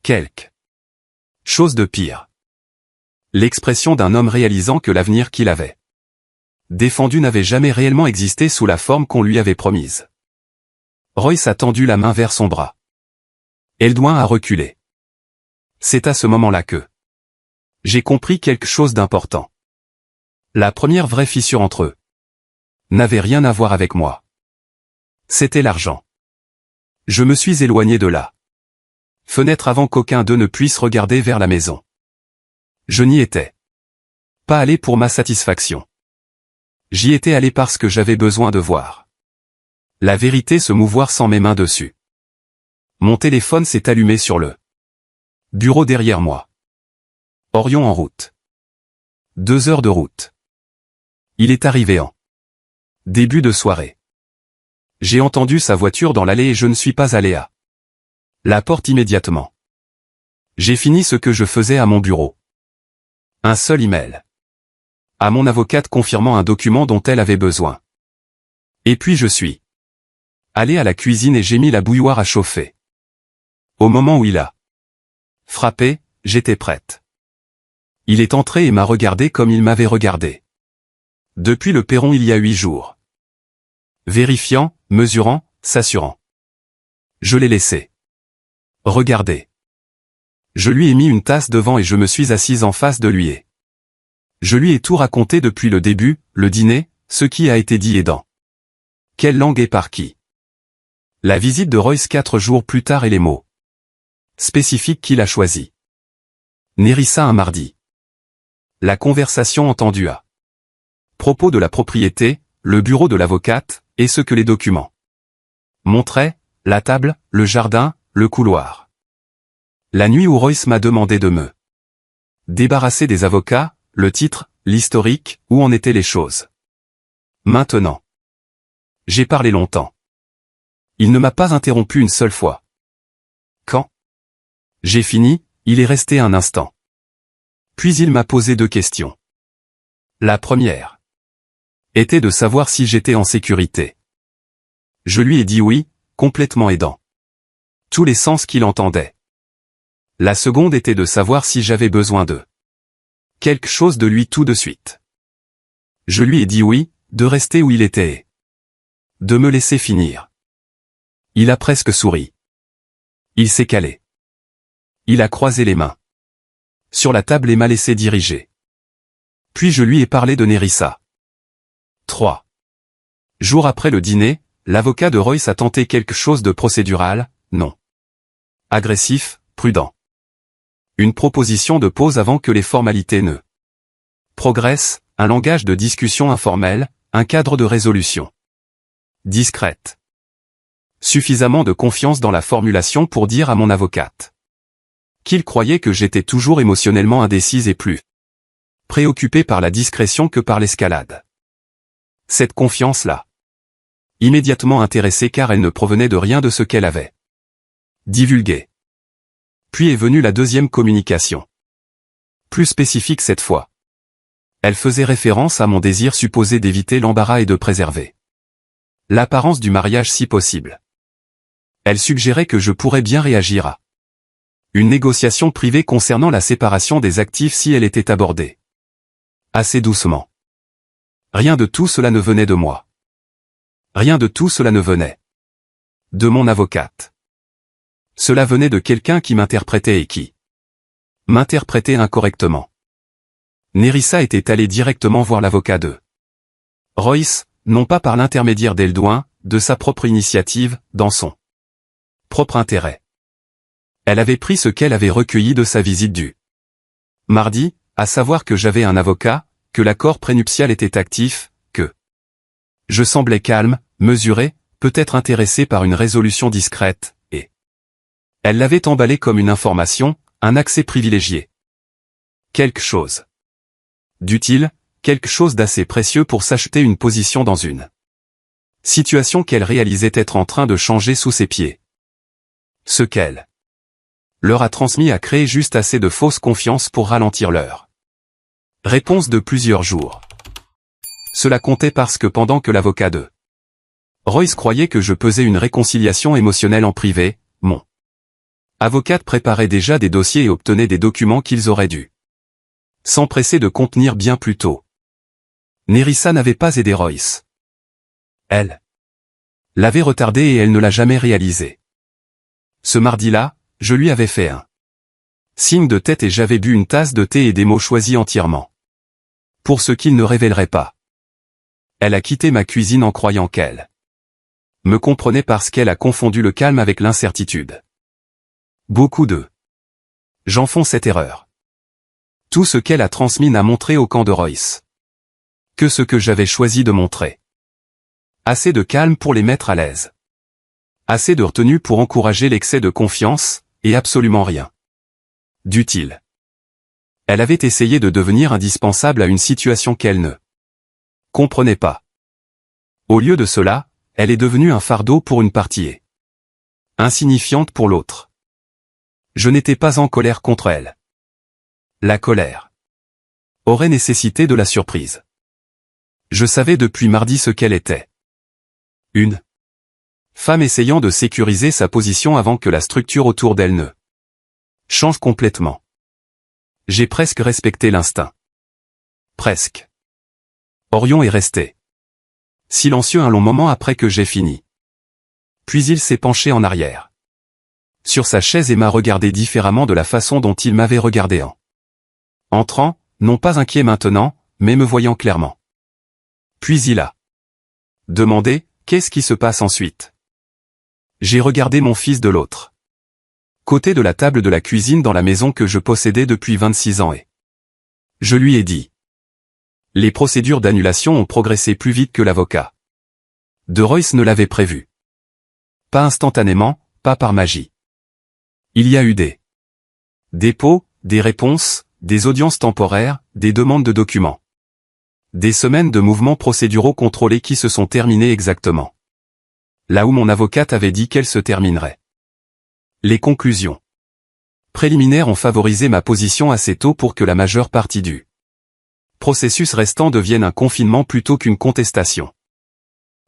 Quelque chose de pire. L'expression d'un homme réalisant que l'avenir qu'il avait défendu n'avait jamais réellement existé sous la forme qu'on lui avait promise. Royce a tendu la main vers son bras. Eldouin a reculé. C'est à ce moment-là que j'ai compris quelque chose d'important. La première vraie fissure entre eux n'avait rien à voir avec moi. C'était l'argent. Je me suis éloigné de la fenêtre avant qu'aucun d'eux ne puisse regarder vers la maison. Je n'y étais pas allé pour ma satisfaction. J'y étais allé parce que j'avais besoin de voir la vérité se mouvoir sans mes mains dessus. Mon téléphone s'est allumé sur le bureau derrière moi. Orion en route. 2 heures de route. Il est arrivé en début de soirée. J'ai entendu sa voiture dans l'allée et je ne suis pas allé à la porte immédiatement. J'ai fini ce que je faisais à mon bureau. Un seul email à mon avocate confirmant un document dont elle avait besoin. Et puis je suis allé à la cuisine et j'ai mis la bouilloire à chauffer. Au moment où il a frappé, j'étais prête. Il est entré et m'a regardé comme il m'avait regardé depuis le perron il y a 8 jours. Vérifiant, mesurant, s'assurant. Je l'ai laissé regarder. Je lui ai mis une tasse devant et je me suis assise en face de lui et je lui ai tout raconté depuis le début, le dîner, ce qui a été dit et dans quelle langue et par qui. La visite de Royce 4 jours plus tard et les mots spécifiques qu'il a choisis. Nérissa un mardi. La conversation entendue à propos de la propriété, le bureau de l'avocate, et ce que les documents montraient, la table, le jardin, le couloir. La nuit où Royce m'a demandé de me débarrasser des avocats, le titre, l'historique, où en étaient les choses. Maintenant. J'ai parlé longtemps. Il ne m'a pas interrompu une seule fois. Quand j'ai fini, il est resté un instant. Puis il m'a posé 2 questions. La première était de savoir si j'étais en sécurité. Je lui ai dit oui, complètement aidant tous les sens qu'il entendait. La seconde était de savoir si j'avais besoin de quelque chose de lui tout de suite. Je lui ai dit oui, de rester où il était et de me laisser finir. Il a presque souri. Il s'est calé. Il a croisé les mains sur la table et m'a laissé diriger. Puis je lui ai parlé de Nérissa. 3 jours après le dîner, l'avocat de Royce a tenté quelque chose de procédural, non agressif, prudent. Une proposition de pause avant que les formalités ne progressent, un langage de discussion informel, un cadre de résolution discrète. Suffisamment de confiance dans la formulation pour dire à mon avocate qu'il croyait que j'étais toujours émotionnellement indécise et plus préoccupée par la discrétion que par l'escalade. Cette confiance-là, immédiatement intéressée car elle ne provenait de rien de ce qu'elle avait divulgué. Puis est venue la deuxième communication. Plus spécifique cette fois. Elle faisait référence à mon désir supposé d'éviter l'embarras et de préserver l'apparence du mariage si possible. Elle suggérait que je pourrais bien réagir à une négociation privée concernant la séparation des actifs si elle était abordée assez doucement. Rien de tout cela ne venait de moi. Rien de tout cela ne venait de mon avocate. Cela venait de quelqu'un qui m'interprétait et qui m'interprétait incorrectement. Nérissa était allé directement voir l'avocat de Royce, non pas par l'intermédiaire d'Eldouin, de sa propre initiative, dans son propre intérêt. Elle avait pris ce qu'elle avait recueilli de sa visite du mardi, à savoir que j'avais un avocat, que l'accord prénuptial était actif, que je semblais calme, mesuré, peut-être intéressé par une résolution discrète, et elle l'avait emballé comme une information, un accès privilégié. Quelque chose d'utile, quelque chose d'assez précieux pour s'acheter une position dans une Situation qu'elle réalisait être en train de changer sous ses pieds. Ce qu'elle leur a transmis a créé juste assez de fausse confiance pour ralentir leur réponse de plusieurs jours. Cela comptait parce que pendant que l'avocat de Royce croyait que je pesais une réconciliation émotionnelle en privé, mon avocate préparait déjà des dossiers et obtenait des documents qu'ils auraient dû s'empresser de contenir bien plus tôt. Nerissa n'avait pas aidé Royce. Elle l'avait retardé et elle ne l'a jamais réalisé. Ce mardi-là, je lui avais fait un signe de tête et j'avais bu une tasse de thé et des mots choisis entièrement pour ce qu'il ne révélerait pas. Elle a quitté ma cuisine en croyant qu'elle me comprenait parce qu'elle a confondu le calme avec l'incertitude. Beaucoup de gens font cette erreur. Tout ce qu'elle a transmis n'a montré au camp de Royce que ce que j'avais choisi de montrer. Assez de calme pour les mettre à l'aise. Assez de retenue pour encourager l'excès de confiance, et absolument rien d'utile. Elle avait essayé de devenir indispensable à une situation qu'elle ne comprenait pas. Au lieu de cela, elle est devenue un fardeau pour une partie et insignifiante pour l'autre. Je n'étais pas en colère contre elle. La colère aurait nécessité de la surprise. Je savais depuis mardi ce qu'elle était. Une femme essayant de sécuriser sa position avant que la structure autour d'elle ne change complètement. J'ai presque respecté l'instinct. Presque. Orion est resté silencieux un long moment après que j'ai fini. Puis il s'est penché en arrière sur sa chaise et m'a regardé différemment de la façon dont il m'avait regardé en entrant, non pas inquiet maintenant, mais me voyant clairement. Puis il a demandé, qu'est-ce qui se passe ensuite? J'ai regardé mon fils de l'autre côté de la table de la cuisine dans la maison que je possédais depuis 26 ans et je lui ai dit. Les procédures d'annulation ont progressé plus vite que l'avocat de Royce ne l'avait prévu. Pas instantanément, pas par magie. Il y a eu des dépôts, des réponses, des audiences temporaires, des demandes de documents. Des semaines de mouvements procéduraux contrôlés qui se sont terminés exactement là où mon avocate avait dit qu'elle se terminerait. Les conclusions préliminaires ont favorisé ma position assez tôt pour que la majeure partie du processus restant devienne un confinement plutôt qu'une contestation.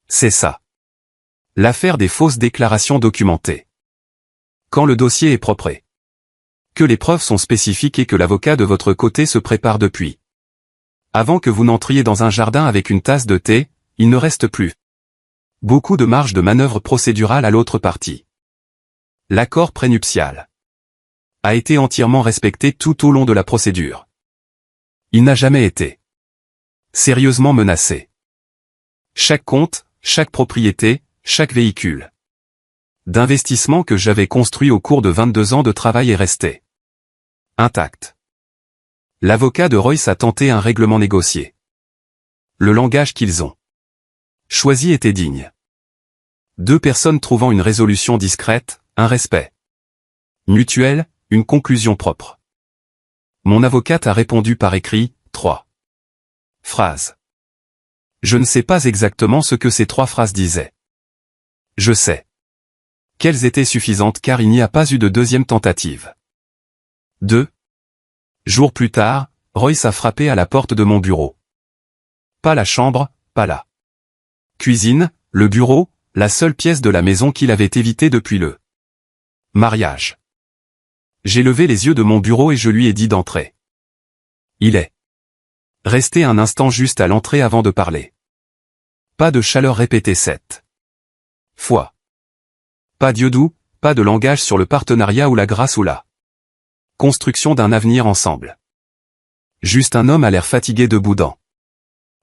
C'est ça. L'affaire des fausses déclarations documentées. Quand le dossier est propre et que les preuves sont spécifiques et que l'avocat de votre côté se prépare depuis avant que vous n'entriez dans un jardin avec une tasse de thé, il ne reste plus beaucoup de marge de manœuvre procédurale à l'autre partie. L'accord prénuptial a été entièrement respecté tout au long de la procédure. Il n'a jamais été sérieusement menacé. Chaque compte, chaque propriété, chaque véhicule d'investissement que j'avais construit au cours de 22 ans de travail est resté intact. L'avocat de Royce a tenté un règlement négocié. Le langage qu'ils ont choisi était digne. Deux personnes trouvant une résolution discrète, un respect mutuel, une conclusion propre. Mon avocate a répondu par écrit, 3 phrases. Je ne sais pas exactement ce que ces 3 phrases disaient. Je sais qu'elles étaient suffisantes car il n'y a pas eu de deuxième tentative. 2 jours plus tard, Royce a frappé à la porte de mon bureau. Pas la chambre, pas la cuisine, le bureau, la seule pièce de la maison qu'il avait évitée depuis le mariage. J'ai levé les yeux de mon bureau et je lui ai dit d'entrer. Il est resté un instant juste à l'entrée avant de parler. Pas de chaleur répétée 7 fois. Pas d'yeux doux, pas de langage sur le partenariat ou la grâce ou la construction d'un avenir ensemble. Juste un homme à l'air fatigué debout dans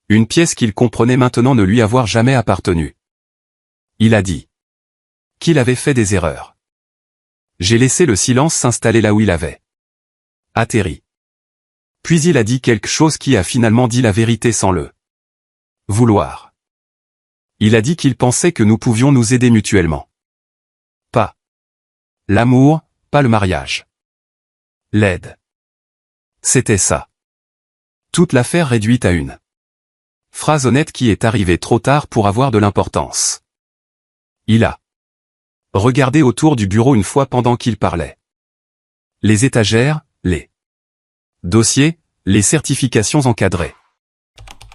une pièce qu'il comprenait maintenant ne lui avoir jamais appartenu. Il a dit qu'il avait fait des erreurs. J'ai laissé le silence s'installer là où il avait atterri. Puis il a dit quelque chose qui a finalement dit la vérité sans le vouloir. Il a dit qu'il pensait que nous pouvions nous aider mutuellement. Pas l'amour, pas le mariage. L'aide. C'était ça. Toute l'affaire réduite à une Phrase honnête qui est arrivée trop tard pour avoir de l'importance. Il a regardé autour du bureau une fois pendant qu'il parlait. Les étagères, les dossiers, les certifications encadrées.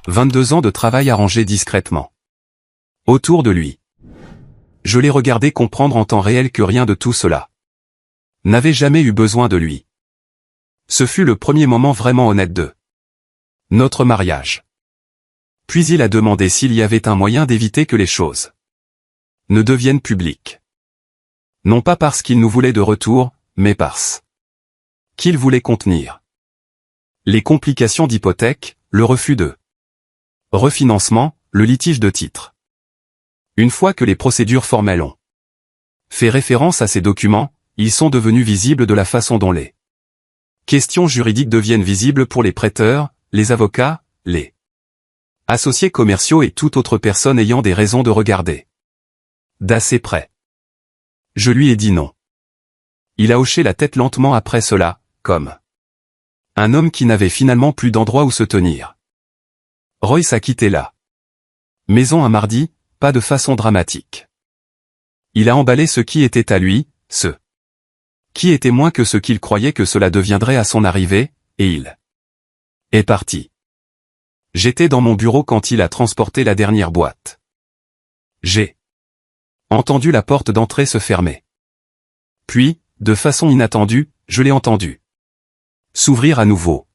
22 ans de travail arrangé discrètement. Autour de lui. Je l'ai regardé comprendre en temps réel que rien de tout cela n'avait jamais eu besoin de lui. Ce fut le premier moment vraiment honnête de notre mariage. Puis il a demandé s'il y avait un moyen d'éviter que les choses ne deviennent publiques. Non pas parce qu'il nous voulait de retour, mais parce qu'il voulait contenir les complications d'hypothèque, le refus de refinancement, le litige de titre. Une fois que les procédures formelles ont fait référence à ces documents, ils sont devenus visibles de la façon dont les questions juridiques deviennent visibles pour les prêteurs, les avocats, les associés commerciaux et toute autre personne ayant des raisons de regarder d'assez près. Je lui ai dit non. Il a hoché la tête lentement après cela, comme un homme qui n'avait finalement plus d'endroit où se tenir. Royce a quitté la maison un mardi, pas de façon dramatique. Il a emballé ce qui était à lui, ce qui était moins que ce qu'il croyait que cela deviendrait à son arrivée, et il est parti. J'étais dans mon bureau quand il a transporté la dernière boîte. J'ai entendu la porte d'entrée se fermer. Puis, de façon inattendue, je l'ai entendu s'ouvrir à nouveau.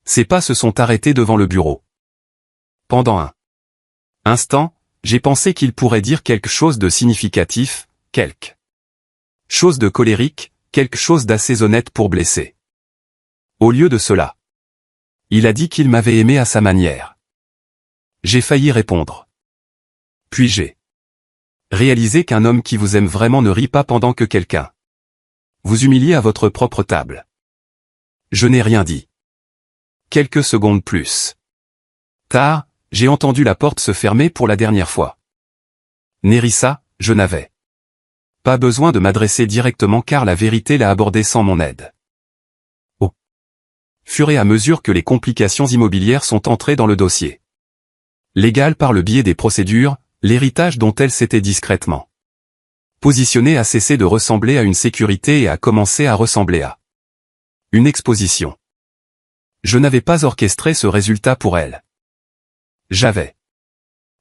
Ses pas se sont arrêtés devant le bureau. Pendant un instant, j'ai pensé qu'il pourrait dire quelque chose de significatif, quelque chose de colérique, quelque chose d'assez honnête pour blesser. Au lieu de cela, il a dit qu'il m'avait aimé à sa manière. J'ai failli répondre. Puis j'ai réalisé qu'un homme qui vous aime vraiment ne rit pas pendant que quelqu'un vous humilie à votre propre table. Je n'ai rien dit. Quelques secondes plus tard, j'ai entendu la porte se fermer pour la dernière fois. Nerissa, je n'avais pas besoin de m'adresser directement car la vérité l'a abordé sans mon aide. Au fur et à mesure que les complications immobilières sont entrées dans le dossier légal par le biais des procédures, l'héritage dont elle s'était discrètement positionnée a cessé de ressembler à une sécurité et a commencé à ressembler à une exposition. Je n'avais pas orchestré ce résultat pour elle. J'avais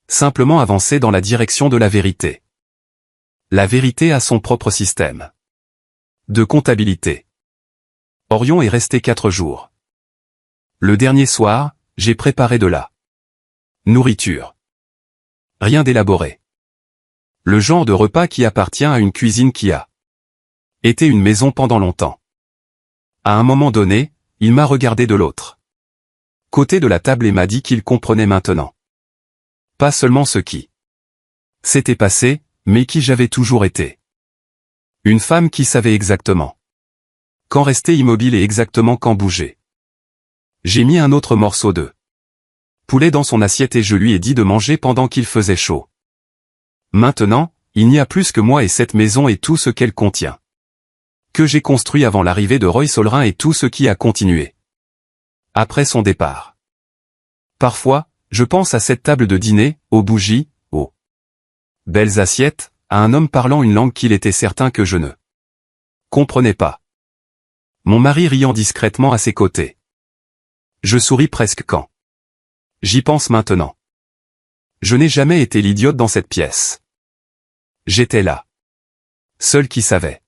simplement avancé dans la direction de la vérité. La vérité a son propre système de comptabilité. Orion est resté 4 jours. Le dernier soir, j'ai préparé de la nourriture. Rien d'élaboré. Le genre de repas qui appartient à une cuisine qui a été une maison pendant longtemps. À un moment donné, il m'a regardé de l'autre côté de la table et m'a dit qu'il comprenait maintenant. Pas seulement ce qui s'était passé, mais qui j'avais toujours été. Une femme qui savait exactement quand rester immobile et exactement quand bouger. J'ai mis un autre morceau de poulet dans son assiette et je lui ai dit de manger pendant qu'il faisait chaud. Maintenant, il n'y a plus que moi et cette maison et tout ce qu'elle contient. Que j'ai construit avant l'arrivée de Roy Solrin et tout ce qui a continué après son départ. Parfois, je pense à cette table de dîner, aux bougies, aux belles assiettes, à un homme parlant une langue qu'il était certain que je ne comprenais pas. Mon mari riant discrètement à ses côtés. Je souris presque quand j'y pense maintenant. Je n'ai jamais été l'idiote dans cette pièce. J'étais là. Seul qui savait